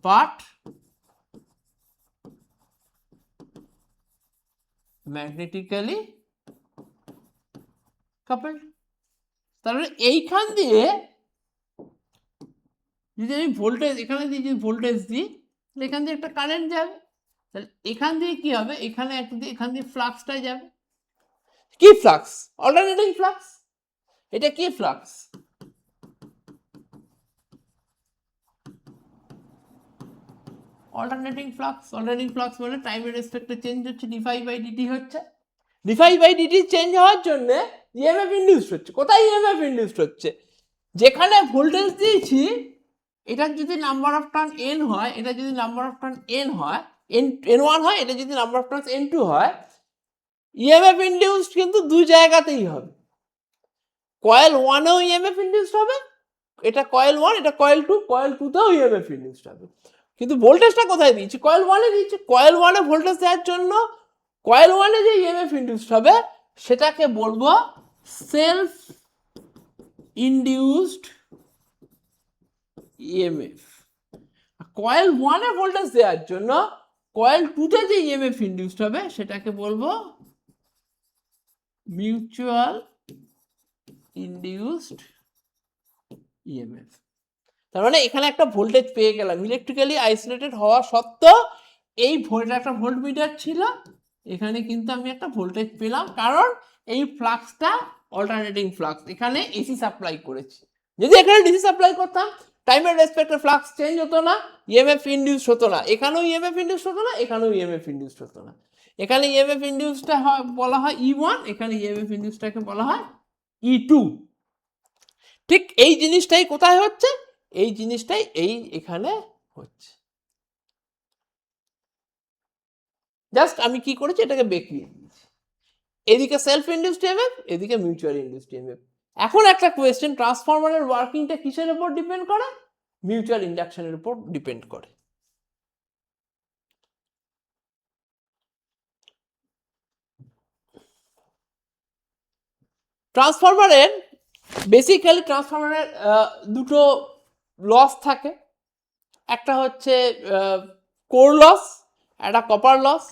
but magnetically coupled. তাহলে এইখান দিয়ে যদি আমি ভোল্টেজ এখানে দিয়ে যদি ভোল্টেজ দিই, তাহলে এখান দিয়ে একটা কারেন্ট যাবে, তাহলে এখান দিয়ে কি হবে? এখানে একটা দিয়ে এখান দিয়ে ফ্লাক্সটাই যাবে। কি ফ্লাক্স? Alternating flux. এটা কি flux? Alternating flux. Alternating flux মানে টাইমের রেসপেক্টে চেঞ্জ হচ্ছে, ডিফাই বাই ডিটি হচ্ছে। ডিফাই বাই ডিটি চেঞ্জ হওয়ার জন্য ইএমএফ ইনডিউসড হচ্ছে। কোথায় ইএমএফ ইনডিউসড হচ্ছে? যেখানে ভোল্টেজ দিয়েছি, এটার যদি নাম্বার অফ টার্ন এন হয়, এটা যদি নাম্বার অফ টার্ন এন হয়, n1 হয়, এটা যদি নাম্বার অফ টার্ন n2 হয়, ইএমএফ ইনডিউসড কিন্তু দুই জায়গাতেই হবে। কয়েল 1 এও ইএমএফ ইনডিউসড হবে, এটা কয়েল 1, এটা কয়েল 2, কয়েল 2 তেও ইএমএফ ইনডিউসড হবে। কিন্তু ভোল্টেজটা কোথায় দিয়েছি? কয়েল 1 এ দিয়েছি। কয়েল 1 এ ভোল্টেজ দেওয়ার জন্য কয়েল 1 এ যে ইএমএফ ইনডিউসড হবে সেটাকে বলবো সেলফ ইনডিউসড ইএমএফ। কয়েল 1 এ ভোল্টেজ দেওয়ার জন্য কয়েল 2 তে যে ইএমএফ ইনডিউসড হবে সেটাকে বলবো মিউচুয়াল ইনডিউসড ইএমএফ। তার মানে এখানে একটা ভোল্টেজ পেয়ে গেলাম, ইলেকট্রিক্যালি আইসোলেটেড হওয়া সত্ত্বেও এই একটা ভোল্ট মিটার ছিল, এখানে কিন্তু আমি একটা ভোল্টেজ পেলাম, কারণ এই ফ্লাক্সটা অল্টারনেটিং ফ্লাক্স, এখানে এসি সাপ্লাই করেছি। যদি এখানে ডিসি সাপ্লাই করতাম, টাইমের রেসপেক্টে ফ্লাক্স চেঞ্জ হতো না, ইএমএফ ইনডিউস হতো না, এখানেও ইএমএফ ইনডিউস হতো না, এখানেও ইএমএফ ইনডিউস হতো না। এখানে ইএমএফ ইনডিউসটা বলা হয় E1, এখানে ইএমএফ ইনডিউসটাকে বলা হয় E2। ঠিক এই জিনিসটাই কোথায় হচ্ছে? এই জিনিসটাই এখানে হচ্ছে। জাস্ট আমি কি করেছি, এটাকে বেঁকিয়ে দিয়েছি। এদিকে সেলফ ইনডিউসড ইএমএফ, এদিকে মিউচুয়াল ইনডিউসড ইএমএফ। এখন একটা কোয়েশ্চেন, ট্রান্সফরমারের ওয়ার্কিংটা কিসের উপর ডিপেন্ড করে? মিউচুয়াল ইন্ডাকশনের উপর ডিপেন্ড করে। ট্রান্সফরমারের বেসিক্যালি দুটো লস থাকে, একটা হচ্ছে কোর লস, একটা কপার লস।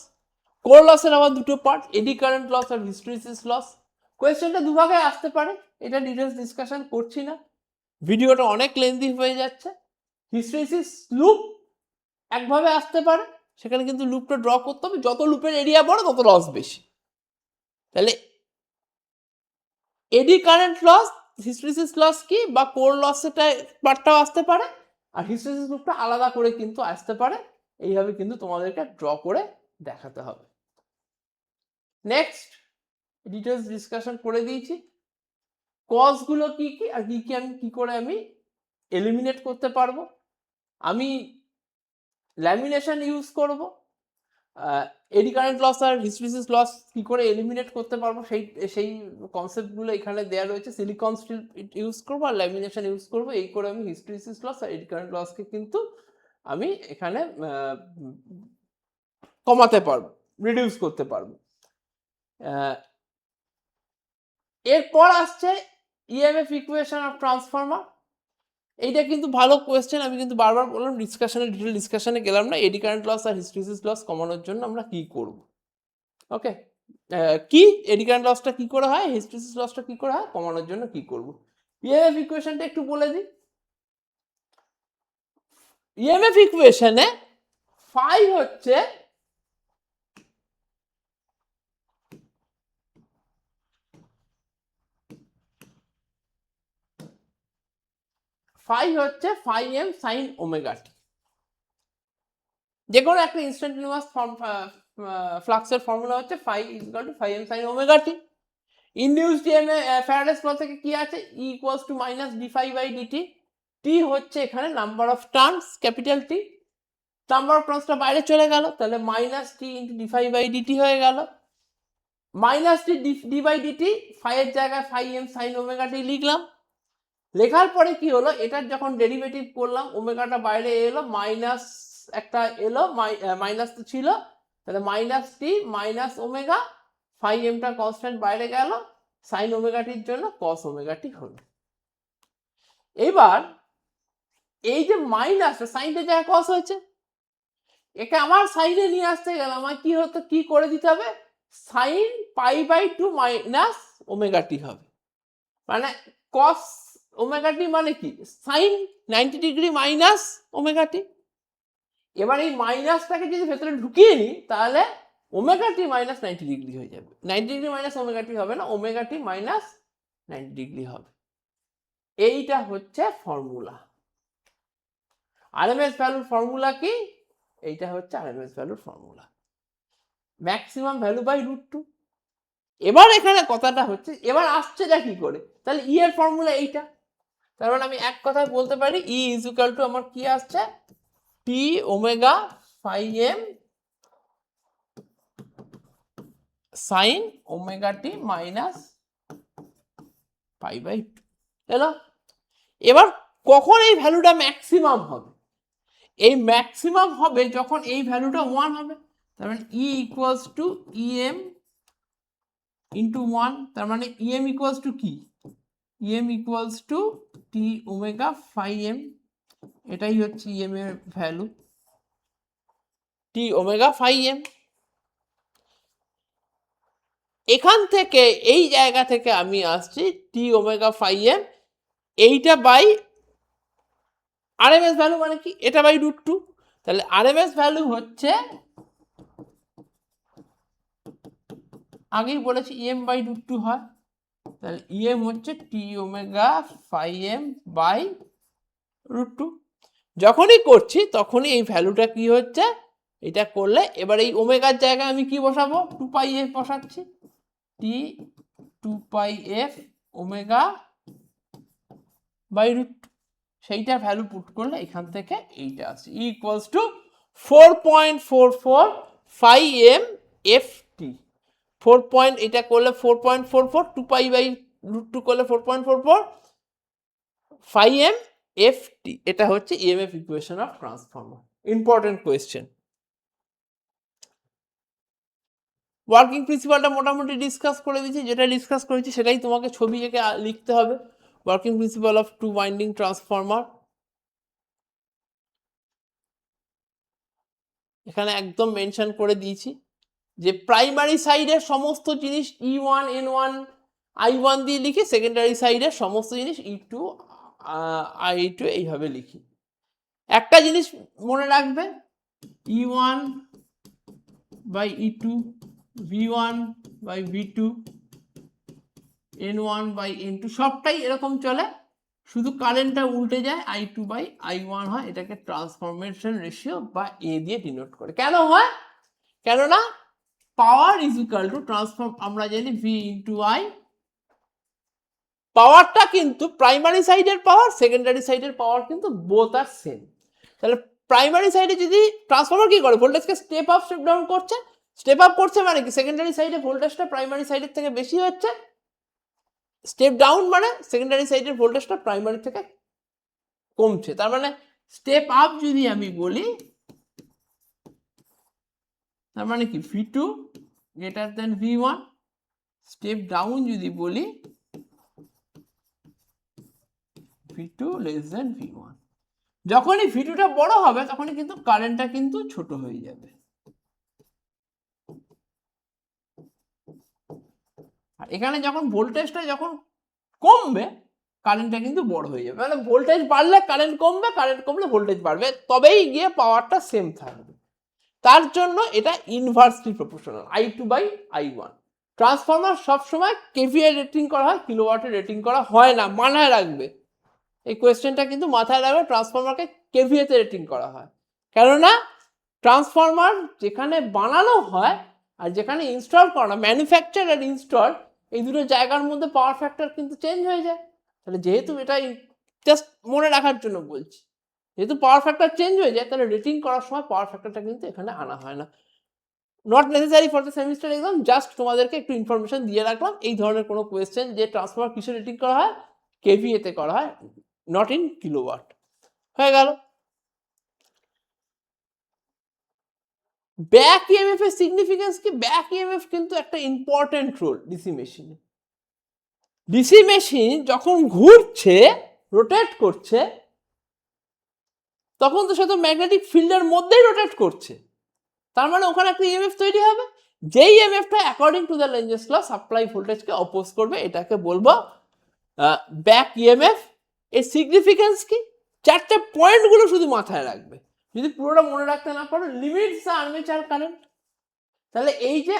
কোর লসের আবার দুটো পার্ট, এডি কারেন্ট লস আর হিস্টেরিসিস লস। কোয়েশ্চেনটা দুভাগে আসতে পারে, এটা ডিটেলস ডিসকাশন করছি না, ভিডিওটা অনেক লেন্দি হয়ে যাচ্ছে। হিস্টেরিসিস লুপ একভাবে আসতে পারে, সেখানে কিন্তু লুপটা ড্র করতে হবে, যত লুপের এরিয়া বড় তত লস বেশি। তাহলে eddy current loss, hysteresis loss কি বা কোর লস, সেটা পার্টটাও আসতে পারে, আর হিস্টেরিসিস লুপটা আলাদা করে কিন্তু আসতে পারে। এইভাবে কিন্তু তোমাদেরকে ড্র করে দেখাতে হবে। নেক্সট ডিটেলস ডিসকাশন করে দিয়েছি, কজগুলো কি কি আর কি কি আমি কি করে আমি এলিমিনেট করতে পারবো। আমি ল্যামিনেশন ইউজ করব, এডি কারেন্ট লস আর হিস্টেরিসিস লস কি করে এলিমিনেট করতে পারবো সেই কনসেপ্টগুলো এখানে দেওয়া রয়েছে। সিলিকন স্টিল ইউজ করবো আর ল্যামিনেশন ইউজ করবো, এই করে আমি হিস্টেরিসিস লস আর এডি কারেন্ট লসকে কিন্তু আমি এখানে কমাতে পারবো, রিডিউস করতে পারবো। এরপর আসছে ইএমএফ ইকুয়েশন অফ ট্রান্সফরমার, এইটা কিন্তু ভালো কোয়েশ্চেন। আমি কিন্তু বারবার বললাম ডিসকাশনে, ডিটেল ডিসকাশনে গেলাম না। এডি কারেন্ট লস আর হিস্টেরিসিস লস কমানোর জন্য আমরা কি করব। ওকে, কি এডি কারেন্ট লসটা কি করে হয়, হিস্টেরিসিস লসটা কি করে হয়, কমানোর জন্য কি করব। ইএমএফ ইকুয়েশনটা একটু বলে দিই। ইএমএফ ইকুয়েশনে ফাই হচ্ছে phi M sine omega T. যে কোনো একটা ইনস্ট্যান্টানিয়াস ফ্লাক্সের ফর্মুলা হচ্ছে phi equal to phi M sine omega T. Induced EMF Faraday's law থেকে কি আছে, E equals to minus D phi by dt. T হচ্ছে এখানে number of turns, capital T. Number of টার্নসটা বাইরে চলে গেল, তাহলে minus T into D phi by dt হয়ে গেল। Minus T D by dt, ফাইয়ের জায়গায় ফাই এম সাইন ওমেগা টি লিখলাম। লেখার পরে কি হলো, এটার যখন ডেরিভেটিভ করলাম, ওমেগাটা বাইরে এলো, মাইনাস একটা এলো, মাইনাস তো ছিল, তাহলে মাইনাস টি মাইনাস ওমেগা, ফাই এমটা কনস্ট্যান্ট বাইরে গেল, সাইন ওমেগাটির জন্য কস ওমেগাটি হলো। এবার এই যে মাইনাসটা সাইনটা জায়গায় কস হয়েছে, একে আমার সাইনে নিয়ে আসতে গেলে আমার কি হতো, কি করে দিতে হবে, sine pi by two minus omega t হবে। মানে কস ওমেগাটি মানে কি, সাইন 90 ডিগ্রি মাইনাস ওমেগাটি। এবার এই মাইনাসটাকে যদি ভেতরে ঢুকিয়ে নিই, তাহলে ওমেগাটি মাইনাস 90 ডিগ্রি হয়ে যাবে। 90 ডিগ্রি মাইনাস ওমেগাটি হবে না, ওমেগাটি মাইনাস 90 ডিগ্রি হবে। এইটা হচ্ছে ফর্মুলা। আরএমএস ভ্যালুর ফর্মুলা কি, এইটা হচ্ছে আরএমএস ভ্যালুর ফর্মুলা, ম্যাক্সিমাম ভ্যালু বাই √2। এবার এখানে কথাটা হচ্ছে, এবার আসছেটা কি করে, তাহলে ই এর ফর্মুলা এইটা। তার মানে আমি এক কথায় বলতে পারি ই ইজ ইকুয়াল টু আমার কি আসছে, T omega phi M sine omega T minus pi by 2 এলো। এবার কখন এই ভ্যালুটা ম্যাক্সিমাম হবে, এই ম্যাক্সিমাম হবে যখন এই ভ্যালুটা 1 হবে। তার মানে E equals to EM into 1, তার মানে ইএম ইকুয়ালস টু কি, EM equals to T omega phi M, এটাই হচ্ছে ইএম এর value, T omega phi M. এখান থেকে এই জায়গা থেকে আমি আসছি টি ওমেগা ফাই এম, এইটা বাই আরএমএস ভ্যালু মানে কি, এটা বাই √2। তাহলে আরএমএস ভ্যালু হচ্ছে, আগেই বলেছি ইএম বাই √2 হয়, তাহলে ইএম হচ্ছে টি ওমেগা ফাই এম বাই √2। যখনই করছি তখনই এই ভ্যালুটা কি হচ্ছে, এটা করলে এবার এই ওমেগার জায়গায় আমি কি বসাবো, 2 পাই এফ বসাচ্ছি, T 2 pi F omega by √2, সেইটা ভ্যালু পুট করলে এখান থেকে এইটা আসছে equals to 4.44 phi M F T. 4 এটা করলে 4.44, 2 পাই বাই √2 করলে 4.44 ফাই এম এফ টি। এটা হচ্ছে EMF equation of transformer. Important question. Working প্রিন্সিপালটা মোটামুটি ডিসকাস করে দিয়েছি, যেটা ডিসকাস করেছি সেটাই তোমাকে ছবি এঁকে লিখতে হবে। Working principal of 2 winding transformer এখানে একদম মেনশন করে দিয়েছি যে প্রাইমারি সাইডের সমস্ত জিনিস E1 N1 I1 দিয়ে লিখি, সেকেন্ডারি সাইডের সমস্ত জিনিস E2 I2 এইভাবে লিখি। একটা জিনিস মনে রাখবে, E1 by E2, V1 by V2, N1 by N2 সবটাই এরকম চলে, শুধু কারেন্টটা উল্টে যায়, I2 বাই I1 হয়। এটাকে ট্রান্সফরমেশন রেশিও বা এ দিয়ে ডিনোট করে। কেন হয়, কেননা power is equal to transform, আমরা জানি V ইন্টু I। পাওয়ারটা কিন্তু প্রাইমারি সাইডের পাওয়ার, সেকেন্ডারি সাইডের পাওয়ার কিন্তু বোথ আর সেম। তাহলে প্রাইমারি সাইডে যদি ট্রান্সফর্মার কি করে, ভোল্টেজকে স্টেপ আপ স্টেপ ডাউন করছে, স্টেপ আপ করছে মানে কি, সেকেন্ডারি সাইডে ভোল্টেজটা প্রাইমারি সাইডের থেকে বেশি হচ্ছে, স্টেপ ডাউন মানে সেকেন্ডারি সাইডের ভোল্টেজটা প্রাইমারি থেকে কমছে। তার মানে স্টেপ আপ যদি আমি বলি, তার মানে কি V2 greater than V1, step down যদি বলি V2 লেস দেন V1। যখনই V2টা বড় হবে তখনই কিন্তু কারেন্টটা কিন্তু ছোট হয়ে যাবে। আর এখানে যখন ভোল্টেজটা যখন কমবে কারেন্টটা কিন্তু বড় হয়ে যাবে, মানে ভোল্টেজ বাড়লে কারেন্ট কমবে, কারেন্ট কমলে ভোল্টেজ বাড়বে, তবেই গিয়ে পাওয়ারটা সেম থাকবে। তার জন্য এটা ইনভার্সলি প্রপোর্শনাল, I2/I1। ট্রান্সফরমার সবসময় কেভিএ রেটিং করা হয়, কিলোওয়াটে রেটিং করা হয় না, মাথায় রাখবে এই কোয়েশ্চেনটা, কিন্তু মাথায় রাখবে ট্রান্সফরমারকে কেভিএতে রেটিং করা হয়। কেননা ট্রান্সফরমার যেখানে বানানো হয় আর যেখানে ইনস্টল করা, ম্যানুফ্যাকচার আর ইনস্টল, এই দুটো জায়গার মধ্যে পাওয়ার ফ্যাক্টর কিন্তু চেঞ্জ হয়ে যায়। তাহলে যেহেতু এটা জাস্ট মনে রাখার জন্য বলছি, যেহেতু পাওয়ার ফ্যাক্টর চেঞ্জ হয়ে যায়, তাহলে রেটিং করার সময় পাওয়ার ফ্যাক্টরটা কিন্তু এখানে আনা হয় না। Not necessary for the semester exam, just তোমাদেরকে একটু ইনফরমেশন দিয়ে রাখলাম। এই ধরনের কোনো কোয়েশ্চেন যে ট্রান্সফরমার কিসে রেটিং করা হয়, কেভিএতে করা হয়, নট ইন কিলোওয়াট। হয়ে গেল। ব্যাক ইএমএফ এর সিগনিফিকেন্স কি? ব্যাক ইএমএফ কিন্তু একটা ইম্পর্টেন্ট রোল ডিসি মেশিনে। ডিসি মেশিন যখন ঘুরছে, রোটেট করছে, তখন তো সে তো ম্যাগনেটিক ফিল্ডের মধ্যেই রোটেট করছে, তার মানে ওখানে একটা ইএমএফ তৈরি হবে। যেই ইএমএফটা according to the Lenz's law supply ভোল্টেজকে অপোজ করবে, এটাকে বলবো ব্যাক ইএমএফ। এর সিগনিফিকেন্স কি? চারটে পয়েন্টগুলো শুধু মাথায় রাখবে, যদি পুরোটা মনে রাখতে না পারো। লিমিটস দ্য আর্মেচার কারেন্ট, তাহলে এই যে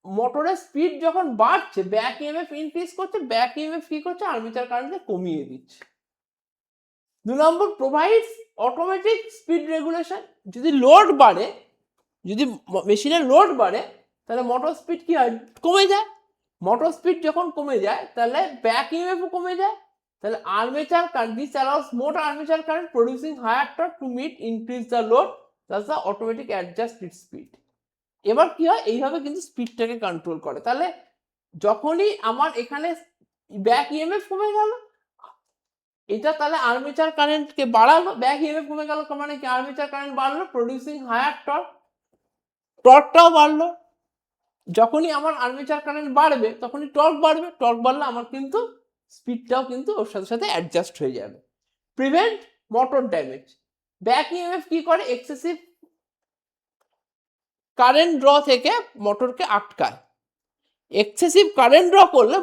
মোটরের স্পিড যখন বাড়ছে, ব্যাক ইএমএফ ইনক্রিজ করছে, ব্যাক ইএমএফ কি করছে, আর্মেচার কারেন্টকে কমিয়ে দিচ্ছে। 2 নম্বর, প্রোভাইডস অটোমেটিক স্পিড রেগুলেশন। যদি লোড বাড়ে, যদি মেশিনের লোড বাড়ে, তাহলে মোটর স্পিড কি হয়, কমে যায়। মোটর স্পিড যখন কমে যায় তাহলে ব্যাক ইএমএফও কমে যায়। তাহলে armature current, this allows more armature current producing higher torque to meet increase the load, that's the automatic adjust its speed. এবার কি হয়, এইভাবে কিন্তু স্পিডটাকে কন্ট্রোল করে। তাহলে যখনই আমার এখানে ব্যাক ইএমএফ কমে গেল, এটা তাহলে আর্মেচার কারেন্টকে বাড়ালো, ব্যাক ইএমএফ কমে গেল মানে কি, আর্মেচার কারেন্ট বাড়লো, প্রডিউসিং হায়ার টর্ক, টর্কটাও বাড়লো। যখনই আমার আর্মেচার কারেন্ট বাড়বে তখনই টর্ক বাড়বে, টর্ক বাড়লে আমার কিন্তু স্পিডটাও কিন্তু ওর সাথে সাথে অ্যাডজাস্ট হয়ে যাবে। Prevent motor damage. Back EMF কি করে, এক্সেসিভ কারেন্ট ড্র থেকে মোটরকে আটকায়। এক্সেসিভ কারেন্ট ড্র করলে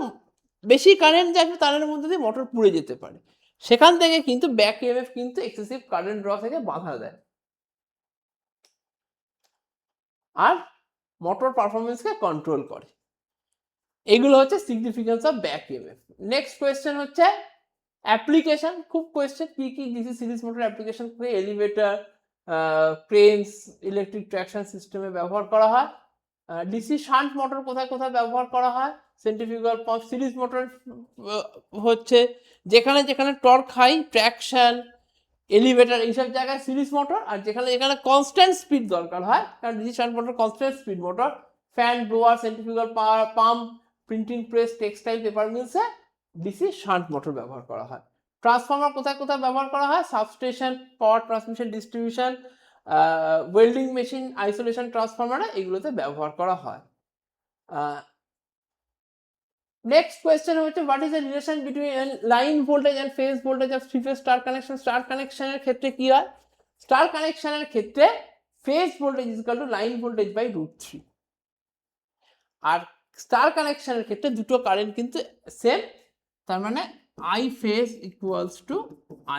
বেশি কারেন্ট যাবে, তারের মধ্যে দিয়ে মোটর পুড়ে যেতে পারে, সেখান থেকে কিন্তু ব্যাক ইএমএফ কিন্তু এক্সেসিভ কারেন্ট ড্র থেকে বাধা দেয় আর মোটর পারফরমেন্সকে কন্ট্রোল করে। এগুলো হচ্ছে significance of back EMF. Next question হচ্ছে অ্যাপ্লিকেশন। খুব কোয়েশ্চেন, কি কি ডিসি সিরিজ মোটর অ্যাপ্লিকেশন করে, এলিভেটর, ক্রেনস, ইলেকট্রিক ট্র্যাকশন সিস্টেমে ব্যবহার করা হয়। ডিসি শান্ট মোটর কোথায় কোথায় ব্যবহার করা হয়, সেন্ট্রিফিউগাল পাম্প। সিরিজ মোটর হচ্ছে যেখানে যেখানে টর্ক হাই, ট্র্যাকশন, এলিভেটর, এইসব জায়গায় সিরিজ মোটর। আর যেখানে যেখানে কনস্ট্যান্ট স্পিড দরকার হয়, কারণ DC shunt motor constant speed motor, fan, blower, centrifugal pump, printing press, textile, paper মিলসে ডিসি শান্ট মোটর ব্যবহার করা হয়। ট্রান্সফর্মার কোথায় কোথায় ব্যবহার করা হয়, substation, power transmission distribution, welding machine, isolation ট্রান্সফর্মারে, এগুলোতে ব্যবহার করা হয়। নেক্সট কোয়েশ্চেন হচ্ছে, what is the relation between line voltage and phase voltage of three phase star connection. Star কানেকশনের ক্ষেত্রে কি হয়, স্টার কানেকশনের ক্ষেত্রে phase voltage is equal to line voltage by √3। আর স্টার কানেকশনের ক্ষেত্রে দুটো কারেন্ট কিন্তু সেম, তার মানে I phase equals to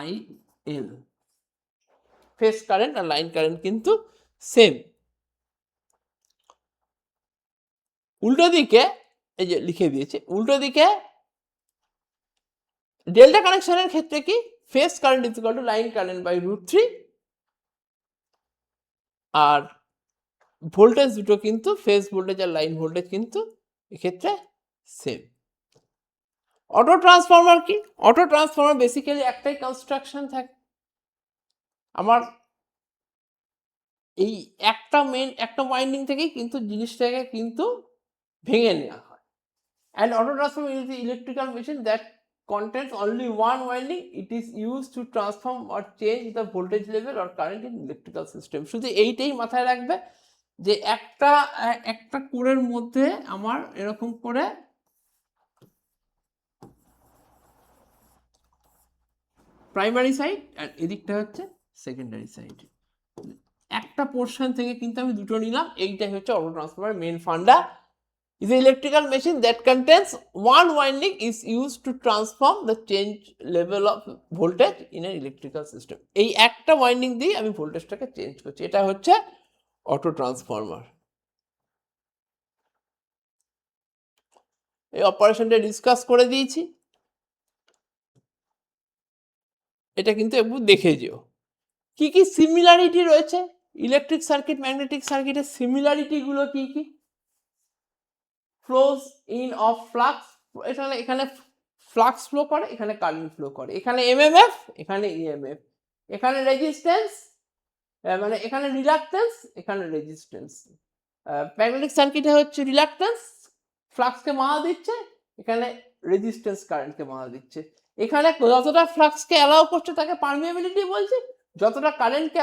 IL। Phase current আর লাইন কারেন্ট কিন্তু সেম। উল্টো দিকে এই যে লিখে দিয়েছে, উল্টো দিকে ডেল্টা কানেকশনের ক্ষেত্রে কি, phase current is equal to line current by √3, আর ভোল্টেজ দুটো কিন্তু, ফেজ ভোল্টেজ আর লাইন ভোল্টেজ কিন্তু এক্ষেত্রে সেম। অটো ট্রান্সফরমার কি, অটো ট্রান্সফরমার বেসিক্যালি একটাই কনস্ট্রাকশন থাকে, আমার এই একটা ওয়াইন্ডিং থেকেই কিন্তু জিনিসটাকে কিন্তু ভেঙে নেওয়া হয়। And auto transformer is the electrical machine that contains only one winding. It is used to transform or change the voltage level or current in electrical system. শুধু এইটাই মাথায় রাখবে যে একটা কোরের মধ্যে আমার এরকম করে প্রাইমারি সাইড আর এদিকটা হচ্ছে সেকেন্ডারি সাইড। একটা পোর্শন থেকে কিন্তু আমি দুটো নিলাম। এইটাই হচ্ছে auto transformer main funda. is an electrical machine that contains one winding is used to transform the change level of voltage in an electrical system. এই একটা ওয়াইন্ডিং দিয়ে আমি ভোল্টেজটাকে চেঞ্জ করছি, এটা হচ্ছে অটো ট্রান্সফরমার। এই অপারেশনটা ডিসকাস করে দিয়েছি, এটা কিন্তু একটু দেখে যেও। কি কি সিমিলারিটি রয়েছে ইলেকট্রিক সার্কিট ম্যাগনেটিক সার্কিটের, সিমিলারিটি গুলো কি কি? ফ্লোজ ইন অফ ফ্লাক্স, এখানে ফ্লাক্স ফ্লো করে, এখানে কারেন্ট ফ্লো করে, এখানে এমএমএফ, এখানে ইএমএফ, এখানে রেজিস্ট্যান্স, মানে এখানে রিলাক্টেন্স, এখানে রেজিস্ট্যান্স। ম্যাগনেটিক সার্কিটে হচ্ছে রিলাক্টেন্স ফ্লাক্সকে মারা দিচ্ছে, এখানে রেজিস্ট্যান্স কারেন্টকে মারা দিচ্ছে। এখানে যতটা ফ্লাক্সকে অ্যালাউ করছে তাকে পারমিয়াবিলিটি বলছি, যতটা কারেন্টকে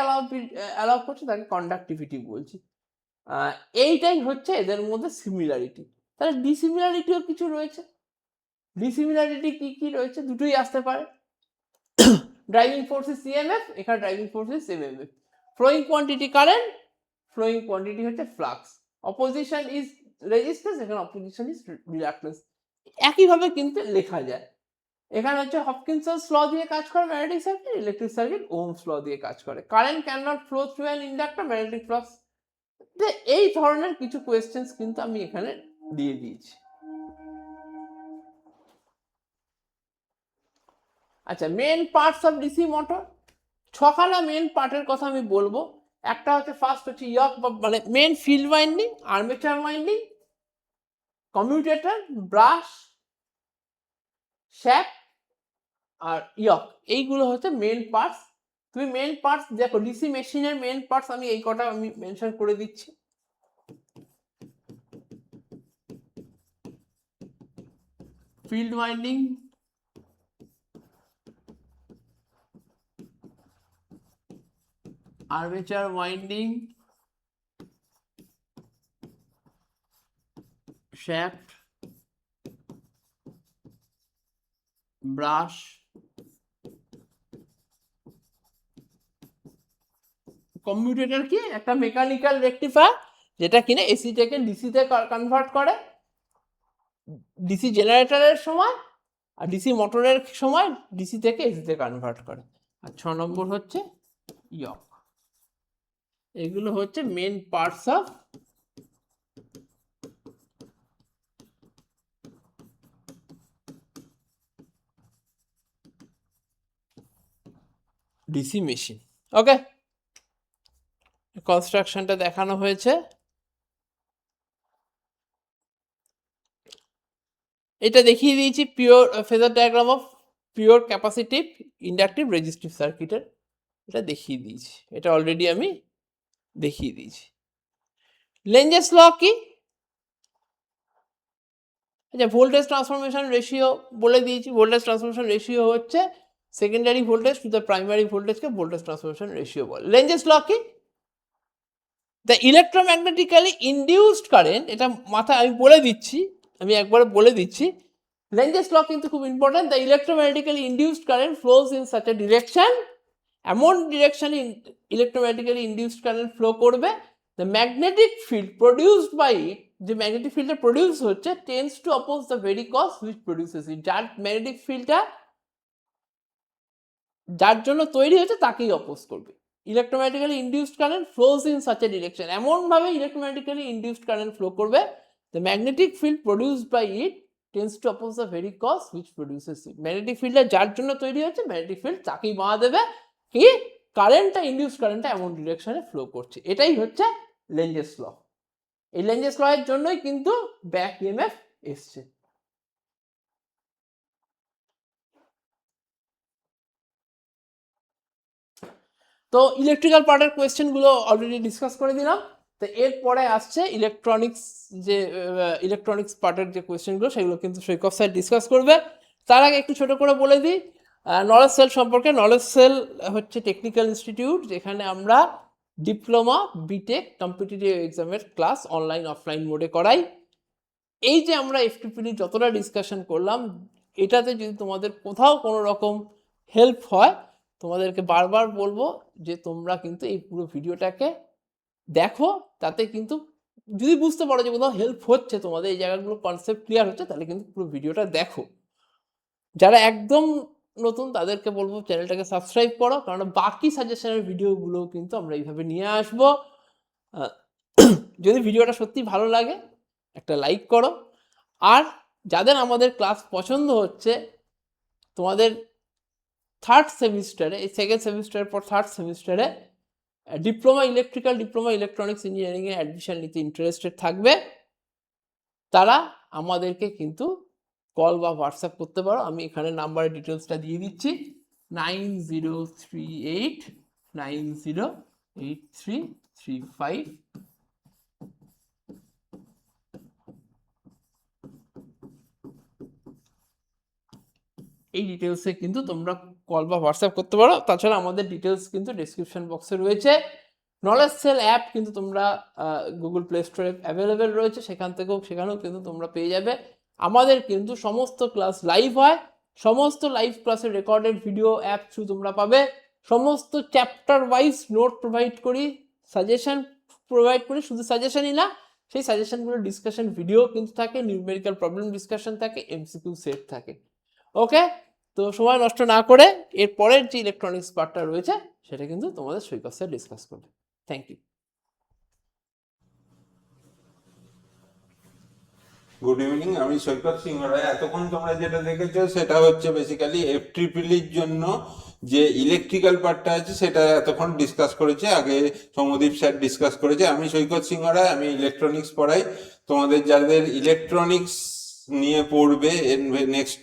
অ্যালাউ করছে তাকে কন্ডাক্টিভিটি বলছি। এইটাই হচ্ছে এদের মধ্যে সিমিলারিটি। তাহলে ডিসিমিলারিটিও কিছু রয়েছে। ডিসিমিলারিটি কি কি রয়েছে? দুটোই আসতে পারে। ড্রাইভিং ফোর্স ইজ ইএমএফ, এখানে driving force is MMF. Flowing quantity current, flowing quantity হচ্ছে ফ্লাক্স। অপোজিশন ইজ রেজিস্ট্যান্স, এখানে অপোজিশন ইজ রিলাক্টেন্স। একইভাবে কিন্তু লেখা যায়। এখানে হচ্ছে হপকিনসন্স ল দিয়ে কাজ করে magnetic circuit, electric circuit Ohm's law দিয়ে কাজ করে। Current can not flow through an inductor, magnetic flux. এই ধরনের কিছু কোয়েশ্চেন্স কিন্তু আমি এখানে দিয়ে দিয়েছি। আচ্ছা, main parts of DC motor, ছখানা মেন পার্টের কথা আমি বলবো। একটা হচ্ছে ফার্স্ট হচ্ছে ইয়ক, মানে main field winding, armature winding, commutator, brush, shaft আর ইয়ক, এইগুলো হচ্ছে মেন পার্টস। তুমি মেন পার্টস দেখো, ডিসি মেশিনের মেন পার্টস আমি এই কটা আমি মেনশন করে দিচ্ছি। Field winding, armature winding, shaft, brush, commutator কি একটা মেকানিক্যাল রেকটিফায়ার, যেটা কিনা এসি থেকে ডিসিতে কনভার্ট করে ডিসি জেনারেটরের সময়, আর ডিসি মোটরের সময় ডিসি থেকে এসিতে কনভার্ট করে। আর 6 নম্বর হচ্ছে ইয়ক। এগুলো হচ্ছে main parts of DC machine. Okay, কনস্ট্রাকশনটা দেখানো হয়েছে। এটা দেখিয়ে দিয়েছি pure phasor diagram of pure capacitive inductive resistive সার্কিটের, এটা দেখিয়ে দিয়েছি, এটা অলরেডি আমি দেখিয়ে দিয়েছি। লেঞ্জেস ল কি? আচ্ছা, ভোল্টেজ ট্রান্সফরমেশন রেশিও বলে দিয়েছি। ভোল্টেজ ট্রান্সফরমেশন রেশিও হচ্ছে secondary voltage to the primary ভোল্টেজকে ভোল্টেজ ট্রান্সফরমেশন রেশিও বলে। লেঞ্জেস ল কি? দ্য ইলেকট্রোম্যাগনেটিক্যালি ইনডিউসড কারেন্ট, এটা মাথায় আমি বলে দিচ্ছি, আমি একবারে বলে দিচ্ছি। লেঞ্জেস ল কিন্তু খুব important. The electromagnetically induced current flows in such a direction, এমন ডিরেকশনে ইলেকট্রোম্যাগনেটিক্যালি ইনডিউসড কারেন্ট ফ্লো করবে, the magnetic field produced by it, যে ম্যাগনেটিক ফিল্ডটা প্রডিউস হচ্ছে, tends to oppose the very cause which produces it, যার magnetic ফিল্ডটা যার জন্য তৈরি হয়েছে তাকেই অপোজ করবে। Electromagnetically induced current flows in such a direction, এমনভাবে ইলেকট্রোম্যাগনেটিক্যালি ইনডিউসড কারেন্ট ফ্লো করবে, the magnetic field produced by it tends to oppose the very cause which produces it. Magnetic ফিল্ডটা যার জন্য তৈরি হচ্ছে, ম্যাগনেটিক ফিল্ড তাকেই বাধা দেবে কি কারেন্টটা, ইনডিউসড কারেন্টটা এমন ডিরেকশনে ফ্লো করছে। এটাই হচ্ছে লেঞ্জেস ল। এই লেঞ্জেস ল এর জন্যই কিন্তু ব্যাক ইএমএফ এসছে। তো ইলেকট্রিক্যাল পার্টের কোয়েশ্চেনগুলো অলরেডি ডিসকাস করে দিলাম। তো এরপরে আসছে ইলেকট্রনিক্স, যে ইলেকট্রনিক্স পার্টের যে কোয়েশ্চেনগুলো সেগুলো কিন্তু সৈকত স্যার ডিসকাস করবে। তার আগে একটু ছোট করে বলে দিই নলেজ সেল সম্পর্কে। নলেজ সেল হচ্ছে টেকনিক্যাল ইনস্টিটিউট, যেখানে আমরা ডিপ্লোমা, বিটেক, কম্পিটিটিভ এক্সামের ক্লাস অনলাইন অফলাইন মোডে করাই। এই যে আমরা এফটিপিডি যতটা ডিসকাশন করলাম, এটাতে যদি তোমাদের কোথাও কোনো রকম হেল্প হয়, তোমাদেরকে বারবার বলবো যে তোমরা কিন্তু এই পুরো ভিডিওটাকে দেখো, তাতে কিন্তু যদি বুঝতে পারো যে কোথাও হেল্প হচ্ছে, তোমাদের এই জায়গাগুলো কনসেপ্ট ক্লিয়ার হচ্ছে, তাহলে কিন্তু পুরো ভিডিওটা দেখো। যারা একদম নতুন তাদেরকে বলবো চ্যানেলটাকে সাবস্ক্রাইব করো, কারণ বাকি সাজেশনের ভিডিওগুলো কিন্তু আমরা এইভাবে নিয়ে আসবো। যদি ভিডিওটা সত্যি ভালো লাগে একটা লাইক করো, আর যাদের আমাদের ক্লাস পছন্দ হচ্ছে, তোমাদের থার্ড সেমিস্টারে, এই সেকেন্ড সেমিস্টারের পর থার্ড সেমিস্টারে ডিপ্লোমা ইলেকট্রিক্যাল, ডিপ্লোমা ইলেকট্রনিক্স ইঞ্জিনিয়ারিংয়ে অ্যাডমিশন নিতে ইন্টারেস্টেড থাকবে, তারা আমাদেরকে কিন্তু কল বা হোয়াটসঅ্যাপ করতে পারো। আমি এখানে নাম্বারের ডিটেলসটা দিয়ে দিচ্ছি, 9038908335। এই ডিটেলসে কিন্তু তোমরা কল বা হোয়াটসঅ্যাপ করতে পারো। তাছাড়া আমাদের ডিটেলস কিন্তু ডেসক্রিপশন বক্সে রয়েছে। নলেজ সেল অ্যাপ কিন্তু তোমরা গুগল প্লে স্টোরে অ্যাভেলেবেল রয়েছে, সেখানেও কিন্তু তোমরা পেয়ে যাবে। আমাদের কিন্তু সমস্ত ক্লাস লাইভ হয়, সমস্ত লাইভ ক্লাসের রেকর্ডেড ভিডিও অ্যাপ থ্রু তোমরা পাবে। সমস্ত চ্যাপ্টার ওয়াইজ নোট প্রোভাইড করি, সাজেশন প্রোভাইড করি। শুধু সাজেশনই না, সেই সাজেশনগুলো ডিসকাশন ভিডিও কিন্তু থাকে, নিউমেরিক্যাল প্রবলেম ডিসকাশন থাকে, এমসিকিউ সেট থাকে। ওকে, তো সময় নষ্ট না করে এর পরের যে ইলেকট্রনিক্স পার্টটা রয়েছে সেটা কিন্তু তোমাদের সৈকত স্যার ডিসকাস করবে। Thank you. গুড ইভিনিং, আমি সৈকত সিংহ রায়। এতক্ষণ তোমরা যেটা দেখেছো সেটা হচ্ছে বেসিক্যালি FEEEর জন্য যে ইলেকট্রিক্যাল পার্টটা আছে সেটা এতক্ষণ ডিসকাস করেছে, আগে সৌম্যদীপ স্যার ডিসকাস করেছে। আমি সৈকত সিংহ রায়, আমি ইলেকট্রনিক্স পড়াই। তোমাদের যাদের ইলেকট্রনিক্স নিয়ে পড়বে নেক্সট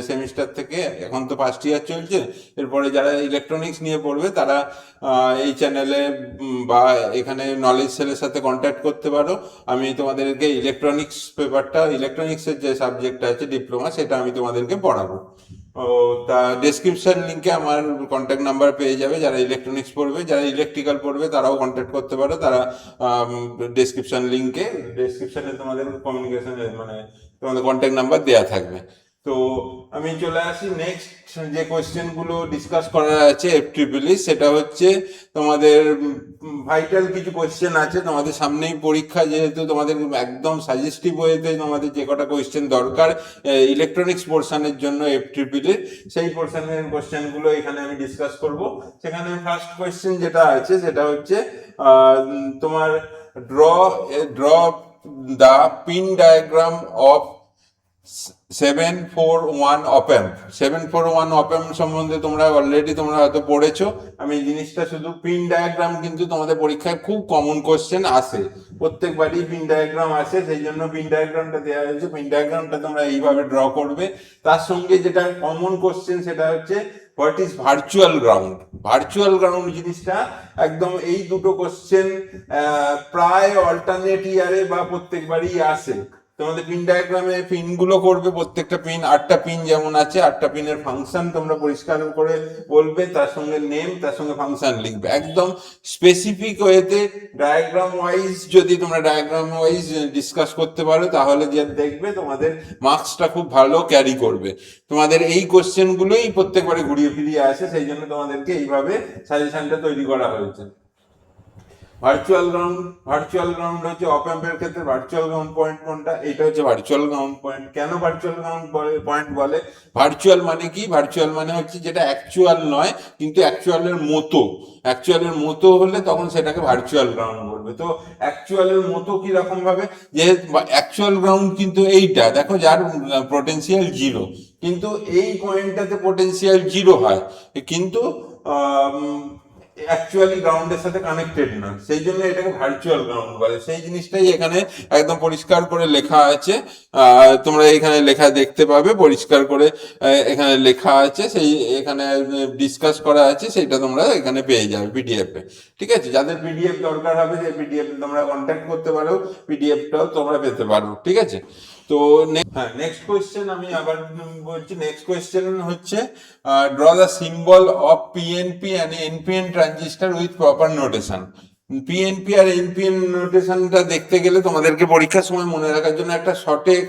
সেমিস্টার থেকে, এখন তো ফার্স্ট ইয়ার চলছে, এরপরে যারা ইলেকট্রনিক্স নিয়ে পড়বে তারা এই চ্যানেলে বা এখানে নলেজ সেলের সাথে কন্ট্যাক্ট করতে পারো। আমি তোমাদেরকে ইলেকট্রনিক্স পেপারটা, ইলেকট্রনিক্সের যে সাবজেক্টটা আছে ডিপ্লোমা, সেটা আমি তোমাদেরকে পড়াবো। ও তা ডেসক্রিপশন লিঙ্কে আমার কন্ট্যাক্ট নাম্বার পেয়ে যাবে। যারা ইলেকট্রনিক্স পড়বে, যারা ইলেকট্রিক্যাল পড়বে তারাও কন্ট্যাক্ট করতে পারো। তারা ডেসক্রিপশনে তোমাদের কমিউনিকেশনে মানে তোমাদের কন্ট্যাক্ট নাম্বার দেওয়া থাকবে। তো আমি চলে আসি নেক্সট যে কোয়েশ্চেনগুলো ডিসকাস করার আছে FEEE, সেটা হচ্ছে তোমাদের ভাইটাল কিছু কোয়েশ্চেন আছে। তোমাদের সামনেই পরীক্ষা, যেহেতু তোমাদের একদম সাজেস্টিভ ওয়েতে তোমাদের যে কটা কোয়েশ্চেন দরকার ইলেকট্রনিক্স পোর্শনের জন্য FEEE, সেই পোর্শনের কোয়েশ্চেনগুলো এখানে আমি ডিসকাস করব। সেখানে ফার্স্ট কোয়েশ্চেন যেটা আছে সেটা হচ্ছে তোমার draw the pin diagram of 741 অপ-অ্যাম্প। 741 অপ-অ্যাম্প সম্বন্ধে তোমরা হয়তো পড়েছো। আমি জিনিসটা শুধু পিন ডায়াগ্রাম কিন্তু তোমাদের পরীক্ষায় খুব কমন কোশ্চেন আসে, প্রত্যেকবারই পিন ডায়াগ্রাম আসে, সেই জন্য পিন ডায়াগ্রামটা দেওয়া হয়েছে। পিন ডায়াগ্রামটা তোমরা এইভাবে ড্র করবে। তার সঙ্গে যেটা কমন কোশ্চেন সেটা হচ্ছে what is virtual ground. Virtual ground জিনিসটা একদম, এই দুটো কোশ্চেন প্রায় অল্টারনেট ইয়ারে বা প্রত্যেকবারই আসে। তোমাদের পিন ডায়াগ্রামে পিনগুলো করবে, প্রত্যেকটা পিন 8টা পিন যেমন আছে, 8টা পিনের ফাংশন তোমরা পরিষ্কার করে বলবে, তার সঙ্গে নেম, তার সঙ্গে ফাংশন লিখবে একদম স্পেসিফিক ওয়েতে। ডায়াগ্রাম ওয়াইজ যদি তোমরা ডায়াগ্রাম ওয়াইজ ডিসকাস করতে পারো তাহলে যে দেখবে তোমাদের মার্কসটা খুব ভালো ক্যারি করবে। তোমাদের এই কোশ্চেনগুলোই প্রত্যেকবারে ঘুরিয়ে ফিরিয়ে আসে, সেই জন্য তোমাদেরকে এইভাবে সাজেশনটা তৈরি করা হয়েছে। ভার্চুয়াল গ্রাউন্ড হচ্ছে অপ-অ্যাম্পের ক্ষেত্রে ভার্চুয়াল গ্রাউন্ড পয়েন্ট কোনটা, এটা হচ্ছে ভার্চুয়াল গ্রাউন্ড পয়েন্ট। কেন ভার্চুয়াল গ্রাউন্ড পয়েন্ট বলে? ভার্চুয়াল মানে কি? ভার্চুয়াল মানে হচ্ছে যেটা অ্যাকচুয়াল নয় কিন্তু অ্যাকচুয়ালের মতো হলে তখন সেটাকে ভার্চুয়াল গ্রাউন্ড বলবে। তো অ্যাকচুয়ালের মতো কি রকম ভাবে, যে অ্যাকচুয়াল গ্রাউন্ড কিন্তু এইটা দেখো, যার পোটেনশিয়াল 0, কিন্তু এই পয়েন্টটাতে পোটেনশিয়াল 0 হয়, কিন্তু অ্যাকচুয়ালি গ্রাউন্ডের সাথে কানেক্টেড না, সেই জন্য এটাকে ভার্চুয়াল গ্রাউন্ড বলে। সেই জিনিসটাই এখানে একদম পরিষ্কার করে লেখা আছে। তোমরা এখানে লেখা দেখতে পাবে পরিষ্কার করে, এখানে লেখা আছে, সেই এখানে ডিসকাস করা আছে, সেটা তোমরা এখানে পেয়ে যাবে PDF এ। ঠিক আছে, যাদের PDF দরকার হবে সেই PDF তোমরা কন্ট্যাক্ট করতে পারো, PDFটাও তোমরা পেতে পারো। ঠিক আছে, তো নেক্সট কোয়েশ্চেন আমি আবার বলছি। নেক্সট কোয়েশ্চেন হচ্ছে draw the symbol of PNP and NPN transistor with proper notation. PNP আর এনপিএন নোটেশনটা দেখতে গেলে তোমাদেরকে পরীক্ষার সময় মনে রাখার জন্য একটা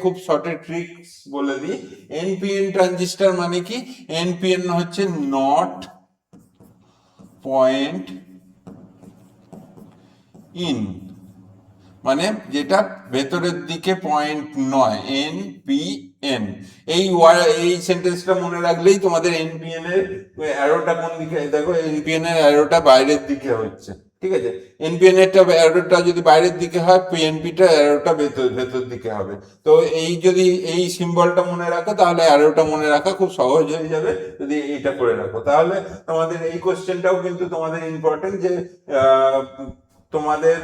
খুব শর্টে ট্রিক্স বলে দিই। এনপিএন ট্রানজিস্টর মানে কি? এনপিএন হচ্ছে নট পয়েন্ট ইন, মানে যেটা ভেতরের দিকে পয়েন্ট নয়, এনপিএন। এই সেন্টেন্সটা মনে রাখলেই তোমাদের এনপিএন এর অ্যারোটা কোন দিকে, দেখো এনপিএন এর অ্যারোটা বাইরের দিকে হচ্ছে, ঠিক আছে? এনপিএন এর অ্যারোটা যদি বাইরের দিকে হয়, পিএনপিটা অ্যারোটা ভেতর দিকে হবে। তো যদি এই সিম্বলটা মনে রাখো, তাহলে অ্যারোটা মনে রাখা খুব সহজ হয়ে যাবে। যদি এইটা করে রাখো, তাহলে তোমাদের এই কোশ্চেনটাও কিন্তু তোমাদের ইম্পর্টেন্ট, যে তোমাদের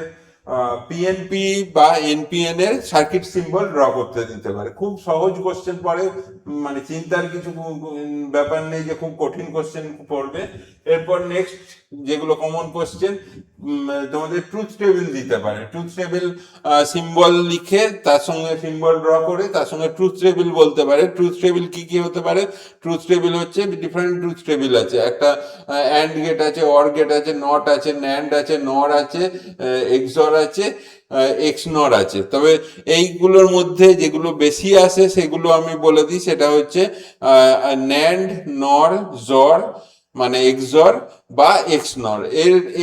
পিএনপি বা এনপিএন এর সার্কিট সিম্বল ড্র করতে দিতে পারে। খুব সহজ কোশ্চেন পড়ে, মানে চিন্তার কিছু ব্যাপার নেই যে খুব কঠিন কোশ্চেন পড়বে। এরপর নেক্সট যেগুলো কমন কোশ্চেন, তোমাদের ট্রুথ টেবিল দিতে পারে। ট্রুথ টেবিল সিম্বল লিখে তার সঙ্গে সিম্বল ড্র করে তার সঙ্গে ট্রুথ টেবিল বলতে পারে। ট্রুথ টেবিল কি কি হতে পারে? ট্রুথ টেবিল হচ্ছে ডিফারেন্ট ট্রুথ টেবিল আছে। একটা অ্যান্ড গেট আছে, অর গেট আছে, নট আছে, ন্যান্ড আছে, নর আছে, এক্সর আছে, এক্স নর আছে। তবে এইগুলোর মধ্যে যেগুলো বেশি আসে সেগুলো আমি বলে দিই। সেটা হচ্ছে ন্যান্ড, নর, জর মানে এক্সর বা এক্স নর।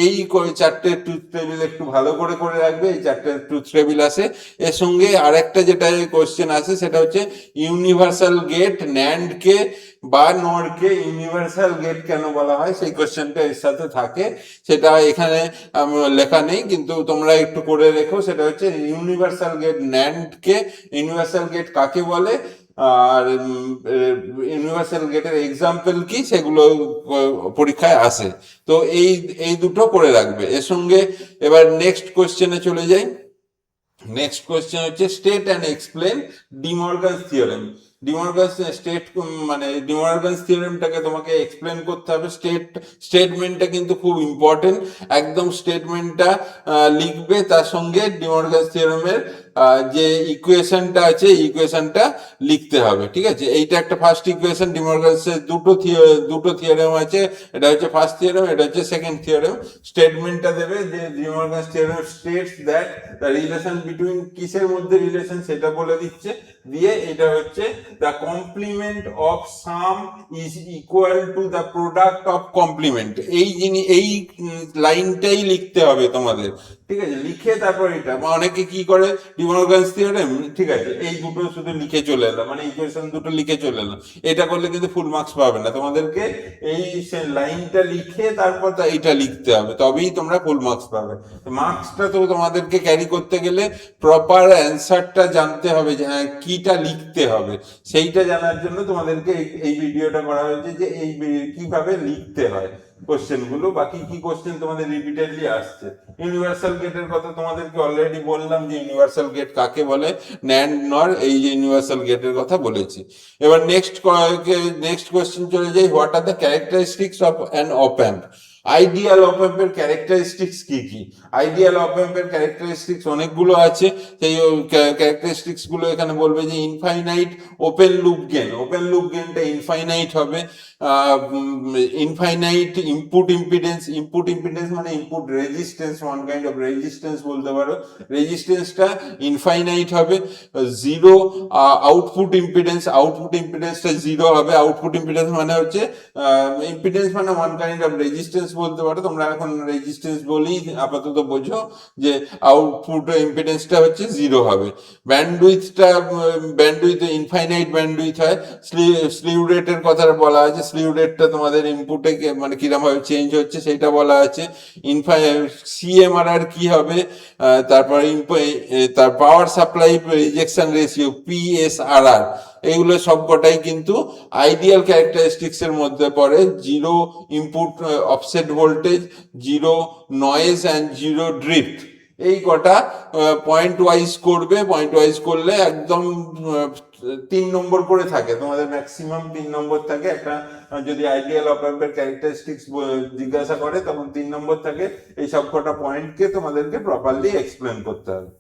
এই চারটে ট্রুথ টেবিল একটু ভালো করে রাখবে। এই চারটে ট্রুথ টেবিল আসে। এর সঙ্গে আরেকটা যেটা কোশ্চেন আছে সেটা হচ্ছে ইউনিভার্সাল গেট। ন্যান্ড কে বা নর কে ইউনিভার্সাল গেট কেন বলা হয়, সেই কোশ্চেনটা এর সাথে থাকে। সেটা এখানে লেখা নেই, কিন্তু তোমরা একটু করে রেখো। সেটা হচ্ছে ইউনিভার্সাল গেট ন্যান্ড কে ইউনিভার্সাল গেট কাকে বলে, আর ইউনিভার্সাল গেটের এক্সাম্পল কি, সেগুলো পরীক্ষায় আসে। তো এই দুটো করে রাখবে। এর সঙ্গে এবার নেক্সট কোশ্চেনে চলে যাই। নেক্সট কোশ্চেন হচ্ছে state and explain De Morgan's theorem. De Morgan's থিওরেমটাকে তোমাকে এক্সপ্লেন করতে হবে। স্টেটমেন্টটা কিন্তু খুব ইম্পর্টেন্ট। একদম স্টেটমেন্টটা লিখবে, তার সঙ্গে ডিমর্গানস থিওরেমের যে ইকুয়েশনটা আছে ইকুয়েশনটা লিখতে হবে, ঠিক আছে? এইটা একটা ফার্স্ট ইকুয়েশন। ডিমর্গানসের দুটো থিওরেম আছে, এটা হচ্ছে ফার্স্ট থিওরেম, এটা হচ্ছে সেকেন্ড থিওরেম। স্টেটমেন্টটা দেবে যে De Morgan's theorem states that the relation between, কিসের মধ্যে রিলেশন সেটা বলে দিচ্ছে। দিয়ে এটা হচ্ছে the complement of sum is equal to the product of complement. এই লাইনটাই লিখতে হবে তোমাদের, ঠিক আছে? লিখে তারপর এটা, অনেকে কি করে ডিমর্গানস থিওরেম, ঠিক আছে, এই দুটো শুধু লিখে চলে এলাম, মানে ইকুয়েশন দুটো লিখে চলে এলাম। এটা করলে কিন্তু ফুল মার্কস পাবে না। তোমাদেরকে এই লাইনটা লিখে তারপর এইটা লিখতে হবে, তবেই তোমরা ফুল মার্কস পাবে। মার্কসটা তো তোমাদেরকে ক্যারি করতে গেলে প্রপার অ্যান্সারটা জানতে হবে, যে হ্যাঁ কিটা লিখতে হবে। সেইটা জানার জন্য তোমাদেরকে এই ভিডিওটা করা হয়েছে, যে এই কিভাবে লিখতে হয় কোশ্চেন গুলো। বাকি কি কোশ্চেন তোমাদের রিপিটেডলি আসছে। ইউনিভার্সাল গেটের কথা তোমাদেরকে অলরেডি বললাম, যে ইউনিভার্সাল গেট কাকে বলে, ন্যান্ড নর, এই যে ইউনিভার্সাল গেটের কথা বলেছি। এবার নেক্সট কোশ্চেন চলে যাই। What are the characteristics of an অপ অ্যাম্প? আইডিয়াল অপ অ্যাম্পের ক্যারেক্টারিস্টিক্স কি কি? আইডিয়াল অপ অ্যাম্পের ক্যারেক্টারিস্টিক্স অনেকগুলো আছে। সেই ক্যারেক্টারিস্টিক্স গুলো এখানে বলবে, যে infinite open loop gain. Open loop গেনটা ইনফাইনাইট হবে। Infinite input impedance. Input impedance মানে input resistance, one kind of resistance বলতে পারো। রেজিস্ট্যান্সটা ইনফাইনাইট হবে। Zero output impedance. আউটপুট ইম্পিডেন্সটা জিরো হবে। আউটপুট ইম্পিডেন্স মানে হচ্ছে ইম্পিডেন্স মানে ওয়ান কাইন্ড অফ রেজিস্ট্যান্স বলতে পারো। তোমরা এখন রেজিস্ট্যান্স বলেই আপাতত বোঝো, যে আউটপুট ইম্পিডেন্সটা হচ্ছে জিরো হবে। ব্যান্ডউইথ ইনফাইনাইট ব্যান্ডউইথ হয়। স্লিউ রেটের কথা বলা আছে। স্লিউ রেটটা তোমাদের ইনপুটে মানে কিরকম ভাবে চেঞ্জ হচ্ছে সেটা বলা আছে। সিএমআরআর কি হবে, তারপর তার power supply rejection ratio, PSRR, এইগুলো সবকটাই কিন্তু আইডিয়াল ক্যারেক্টারিস্টিক্স এর মধ্যে পড়ে। Zero input offset voltage, zero noise and zero drift, এই কটা পয়েন্ট ওয়াইজ করবে। পয়েন্ট ওয়াইজ করলে একদম 3 নম্বর করে থাকে তোমাদের, ম্যাক্সিমাম 3 নম্বর থাকে। একটা যদি আইডিয়াল অপ অ্যাম্পের ক্যারেক্টারিস্টিক্স জিজ্ঞাসা করে, তখন 3 নম্বর থাকে। এই সব কটা পয়েন্টকে তোমাদেরকে প্রপারলি এক্সপ্লেন করতে হবে।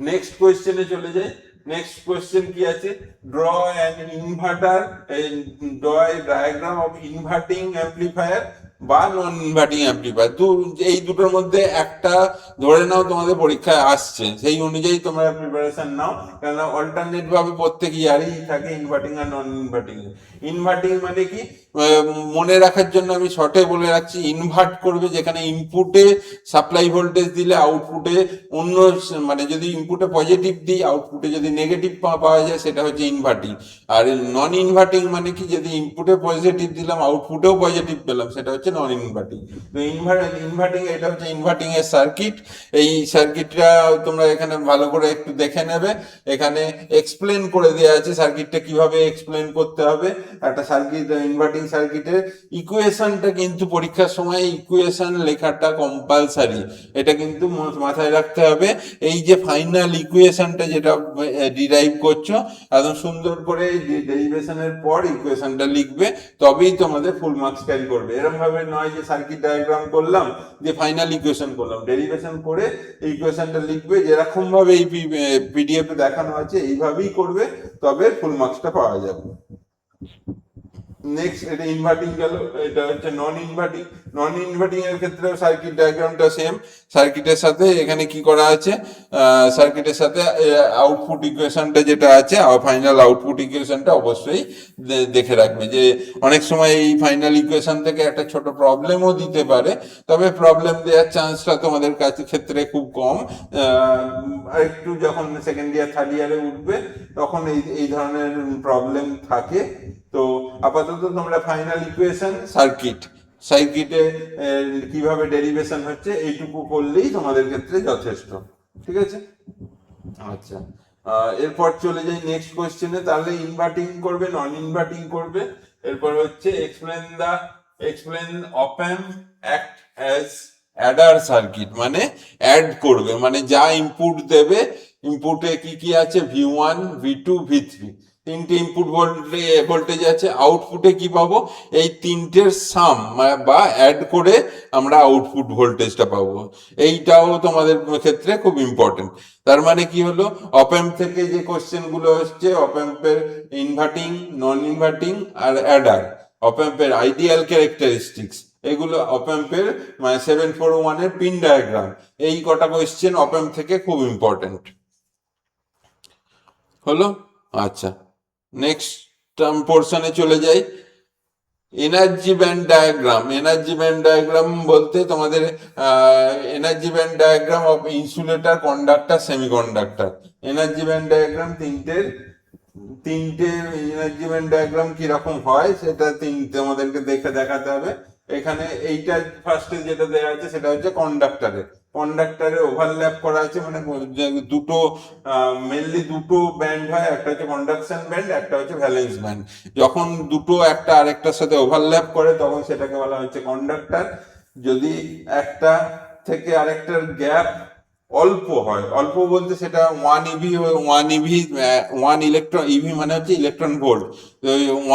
নেক্সট কোয়েশ্চেনে চলে যাই। নেক্সট কোয়েশ্চেন কি আছে? Draw an inverter, draw A diagram of inverting amplifier বা নন ইনভার্টিং অ্যাম্পলিফায়ার, এই দুটোর মধ্যে একটা ধরে নাও তোমাদের পরীক্ষায় আসছে, সেই অনুযায়ী তোমরা প্রিপারেশন নাও, কেননা অল্টারনেট ভাবে প্রত্যেক ইয়ারই থাকে ইনভার্টিং আর নন ইনভার্টিং। ইনভার্টিং মানে কি, মনে রাখার জন্য আমি শর্টে বলে রাখছি, ইনভার্ট করবে যেখানে ইনপুটে সাপ্লাই ভোল্টেজ দিলে আউটপুটে অন্য, মানে যদি ইনপুটে পজিটিভ দিই আউটপুটে যদি নেগেটিভ পাওয়া যায় সেটা হচ্ছে ইনভার্টিং। আর নন ইনভার্টিং মানে কি, যদি ইনপুটে পজিটিভ দিলাম আউটপুটেও পজিটিভ পেলাম সেটা হচ্ছে নন ইনভার্টিং। তো ইনভার্টিং, এটা হচ্ছে ইনভার্টিং এর সার্কিট। এই সার্কিটটা তোমরা এখানে ভালো করে একটু দেখে নেবে, এখানে এক্সপ্লেন করে দেওয়া আছে সার্কিটটা কিভাবে এক্সপ্লেন করতে হবে। একটা সার্কিট, ইনভার্টিং সার্কিটের ইকুয়েশনটা কিন্তু পরীক্ষার সময় ইকুয়েশন লেখাটা কম্পালসারি, এটা কিন্তু মাথায় রাখতে হবে। এই যে ফাইনাল ইকুয়েশনটা যেটা ডিরাইভ করছো, একদম সুন্দর করে ডেরিভেশনের পর ইকুয়েশনটা লিখবে, তবেই তোমাদের ফুল মার্কস ক্যারি করবে। এরকম ভাবে নয় যে সার্কিট ডায়াগ্রাম করলাম যে ফাইনাল ইকুয়েশন করলাম, ডেরিভেশন করে ইকুয়েশনটা লিখবে যেরকম ভাবে এই পিডিএফ এ দেখানো আছে এইভাবেই করবে, তবে ফুল মার্কসটা পাওয়া যাবে। নেক্সট, এটা ইনভার্টিং গেল, এটা হচ্ছে নন ইনভার্টিং। নন ইনভার্টিং এর ক্ষেত্রে সার্কিট ডায়াগ্রামটা সেম, সার্কিটের সাথে এখানে কি করা আছে, সার্কিটের সাথে আউটপুট ইকুয়েশনটা যেটা আছে, ফাইনাল আউটপুট ইকুয়েশনটা অবশ্যই দেখে রাখবে, যে অনেক সময় এই ফাইনাল ইকুয়েশন থেকে একটা ছোট প্রবলেমও দিতে পারে, তবে প্রবলেম দেওয়ার চান্সটা তোমাদের কাছে ক্ষেত্রে খুব কম। আর একটু যখন সেকেন্ড ইয়ার থার্ড ইয়ারে উঠবে তখন এই ধরনের প্রবলেম থাকে। তো আপাতত তোমরা ফাইনাল ইকুয়েশন, সার্কিটে কিভাবে ডেরিভেশন হচ্ছে এইটুকু করলেই তোমাদের ক্ষেত্রে যথেষ্ট, ঠিক আছে। আচ্ছা, এরপর চলে যাই নেক্সট কোশ্চেনে। তাহলে ইনভার্টিং করবে, নন ইনভার্টিং করবে, এরপর হচ্ছে এক্সপ্লেন অপ amp act as Eder circuit, মানে অ্যাড করবে, মানে যা ইনপুট দেবে, ইনপুটে কি কি আছে, V1 V2 V3, তিনটে ইনপুট ভোল্টেজ আছে, আউটপুটে কি পাবো, এই তিনটের সাম বা অ্যাড করে আমরা আউটপুট ভোল্টেজটা পাবো। এইটাও তোমাদের ক্ষেত্রে খুব ইম্পর্টেন্ট। তার মানে কি হলো, অপ্যাম্প থেকে যে কোশ্চেন গুলো হচ্ছে, অপ্যাম্পের ইনভার্টিং, নন ইনভার্টিং আর অ্যাডার, অপ্যাম্পের আইডিয়াল ক্যারেক্টারিস্টিক্স, এগুলো অপ্যাম্পের 741 এর পিন ডায়াগ্রাম, এই কটা কোশ্চেন অপ্যাম্প থেকে খুব ইম্পর্টেন্ট হলো। আচ্ছা, নেক্সট পোর্শনে চলে যাই। এনার্জি ব্যান্ড ডায়াগ্রাম বলতে তোমাদের energy band diagram of insulator, conductor, semiconductor. Energy band diagram তিনটে এনার্জি ব্যান্ড ডায়াগ্রাম কিরকম হয় সেটা তোমাদেরকে দেখাতে হবে। এখানে এইটা ফার্স্টে যেটা দেওয়া আছে সেটা হচ্ছে কন্ডাক্টরে ওভারল্যাপ করা আছে, মানে দুটো মেনলি দুটো ব্যান্ড হয়, একটা হচ্ছে কন্ডাকশন ব্যান্ড, একটা হচ্ছে ভ্যালেন্স ব্যান্ড। যখন দুটো একটা আরেকটার সাথে ওভারল্যাপ করে তখন সেটাকে বলা হচ্ছে কন্ডাক্টর। যদি একটা থেকে আরেকটার গ্যাপ অল্প হয়, অল্প বলতে সেটা 1 ইলেকট্রন, ইভি মানে হচ্ছে ইলেকট্রন ভোল্ট,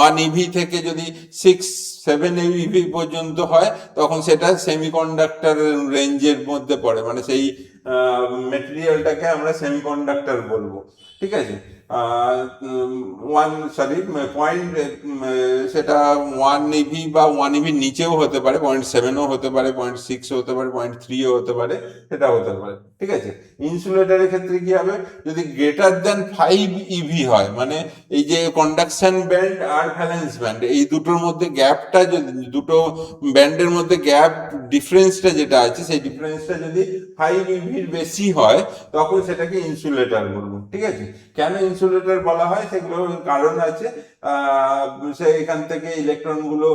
1 ইভি থেকে যদি 6-7 ইভি পর্যন্ত হয় তখন সেটা সেমিকন্ডাক্টর রেঞ্জের মধ্যে পড়ে, মানে সেই মেটেরিয়ালটাকে আমরা সেমিকন্ডাক্টর বলবো, ঠিক আছে। পয়েন্ট, সেটা 1 ইভি বা 1 ইভির নিচেও হতে পারে, 0.7ও হতে পারে, 0.6 হতে পারে, 0.3ও হতে পারে, সেটা হতে পারে, ঠিক আছে। ইনসুলেটরের ক্ষেত্রে কি হবে, যদি গ্রেটার দেন 5 ইভি হয়, মানে এই যে কন্ডাকশন ব্যান্ড আর ভ্যালেন্স ব্যান্ড এই দুটোর মধ্যে গ্যাপটা, যদি দুটো ব্যান্ডের মধ্যে গ্যাপ ডিফারেন্সটা যেটা আছে সেই ডিফারেন্সটা যদি 5 ইভির বেশি হয় তখন সেটাকে ইনসুলেটর বলবো, ঠিক আছে। কেন ইনসুলেটর বলা হয় সেগুলোর কারণ আছে। সে এখান থেকে ইলেকট্রন গুলো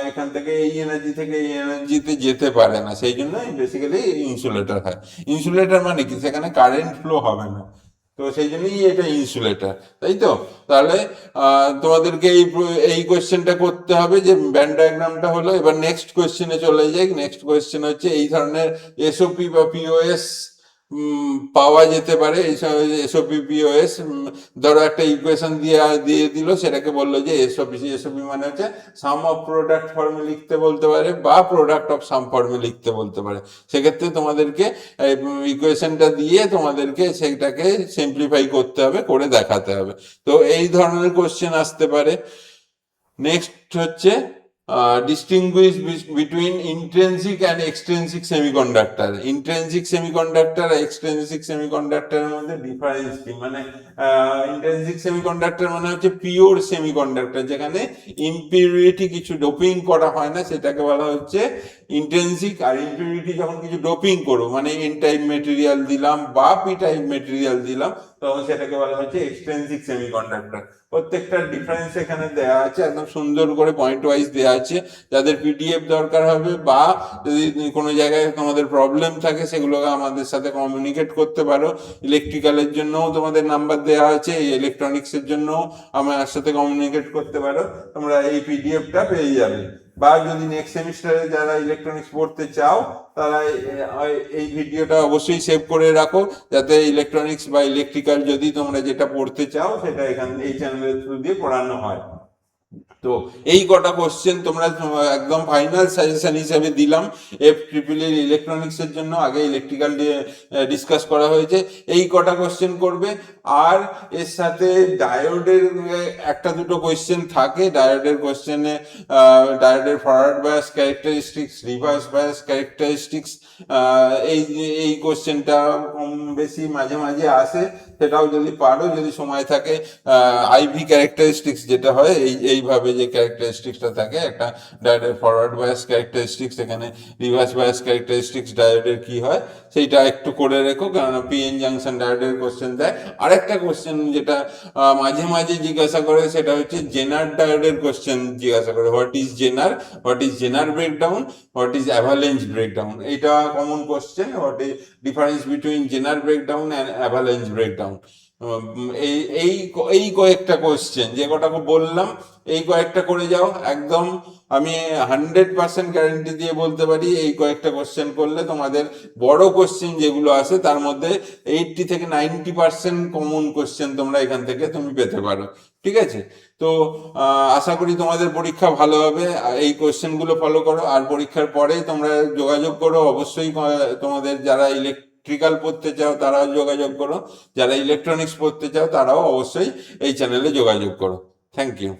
এখান থেকে এই এনার্জি থেকে এই এনার্জিতে যেতে পারে না, সেই জন্য বেসিক্যালি ইনসুলেটর হয়। ইনসুলেটর মানে কি, সেখানে কারেন্ট ফ্লো হবে না, তো সেই জন্যই এটা ইনসুলেটর, তাই তো। তাহলে তোমাদেরকে এই কোয়েশ্চেনটা করতে হবে, যে ব্যান্ড ডায়াগ্রামটা হলো। এবার নেক্সট কোয়েশ্চেনে চলে যাই। নেক্সট কোয়েশ্চেন হচ্ছে, এই ধরনের এসওপি বা পিওএস পাওয়া যেতে পারে। এসওপি পিওএস, ধরো একটা ইকুয়েশন দিয়ে দিল, সেটাকে বললো যে এসওপি মানে হচ্ছে সাম অফ প্রোডাক্ট ফর্মে লিখতে বলতে পারে বা প্রোডাক্ট অফ সাম ফর্মে লিখতে বলতে পারে। সেক্ষেত্রে তোমাদেরকে ইকুয়েশনটা দিয়ে তোমাদেরকে সেটাকে সিম্পলিফাই করতে হবে, করে দেখাতে হবে। তো এই ধরনের কোশ্চেন আসতে পারে। নেক্সট হচ্ছে distinguish between intrinsic and extrinsic semiconductor. Intrinsic semiconductor R extrinsic semiconductor এর মধ্যে ডিফারেন্স কি? মানে intrinsic semiconductor মানে হচ্ছে পিওর সেমিকন্ডাক্টর, যেখানে ইম্পিউরিটি কিছু ডোপিং করা হয় না, সেটাকে বলা হচ্ছে ইন্ট্রিনসিক। আর ইম্পিউরিটি যখন কিছু ডোপিং করবো, মানে এন টাইপ মেটেরিয়াল দিলাম বা পি টাইপ মেটেরিয়াল দিলাম, তখন সেটাকে বলা হচ্ছে এক্সট্রিনসিক সেমিকন্ডাক্টর। প্রত্যেকটা ডিফারেন্স এখানে দেওয়া আছে, একদম সুন্দর করে পয়েন্ট ওয়াইজ দেওয়া আছে। যাদের পিডিএফ দরকার হবে বা যদি কোনো জায়গায় তোমাদের প্রবলেম থাকে, সেগুলোকে আমাদের সাথে কমিউনিকেট করতে পারো। ইলেকট্রিক্যালের জন্যও তোমাদের নাম্বার দেওয়া আছে, ইলেকট্রনিক্সের জন্যও আমার সাথে কমিউনিকেট করতে পারো, তোমরা এই পিডিএফটা পেয়ে যাবে। বা যদি নেক্সট সেমিস্টারে যারা ইলেকট্রনিক্স পড়তে চাও, তারা এই ভিডিওটা অবশ্যই সেভ করে রাখো, যাতে ইলেকট্রনিক্স বা ইলেকট্রিক্যাল যদি তোমরা যেটা পড়তে চাও, সেটা এই চ্যানেলের থ্রু দিয়ে পড়ানো হয়। তো এই কটা কোশ্চেন তোমরা একদম ফাইনাল সাজেশন হিসেবে দিলাম। FEEE এর ইলেকট্রনিক্স এর জন্য আগে ইলেকট্রিক্যাল ডিসকাস করা হয়েছে, এই কটা কোশ্চেন করবে। আর এর সাথে ডায়োডের একটা দুটো কোশ্চেন থাকে। ডায়োডের কোশ্চেনে ডায়োডের forward bias characteristics, reverse bias characteristics, এই কোশ্চেনটা কম বেশি মাঝে মাঝে আসে, সেটাও যদি পারো, যদি সময় থাকে। IV ক্যারেক্টারিস্টিক্স যেটা হয় এইভাবে যে ক্যারেক্টারিস্টিক্সটা থাকে, একটা ডায়োডের ফরওয়ার্ড বায়াস ক্যারেক্টারিস্টিক্স, এখানে রিভার্স বায়াস ক্যারেক্টারিস্টিক্স ডায়োডের কি হয়, সেইটা একটু করে রেখো, কারণ PN জাংশন ডায়োডের কোশ্চেন দেয়। আরেকটা কোশ্চেন যেটা মাঝে মাঝে জিজ্ঞাসা করে, সেটা হচ্ছে জেনার ডায়োডের কোশ্চেন জিজ্ঞাসা করে। What is Zener breakdown, what is avalanche breakdown. এটা common question. What is difference between Zener breakdown and avalanche breakdown. এই এই এই কয়েকটা কোশ্চেন যে কটাকে বললাম, এই কয়েকটা করে যাও। একদম আমি 100% গ্যারেন্টি দিয়ে বলতে পারি, এই কয়েকটা কোশ্চেন করলে তোমাদের বড় কোশ্চেন যেগুলো আছে, তার মধ্যে 80 থেকে 90% কমন কোশ্চেন তোমরা এখান থেকে তুমি পেতে পারো। ঠিক আছে? তো আশা করি তোমাদের পরীক্ষা ভালো হবে। এই কোশ্চেনগুলো ফলো করো, আর পরীক্ষার পরে তোমরা যোগাযোগ করো অবশ্যই। তোমাদের যারা ইলেকট্রিক্যাল পড়তে চাও তারাও যোগাযোগ করো, যারা ইলেকট্রনিক্স পড়তে চাও তারাও অবশ্যই এই চ্যানেলে যোগাযোগ করো। Thank you.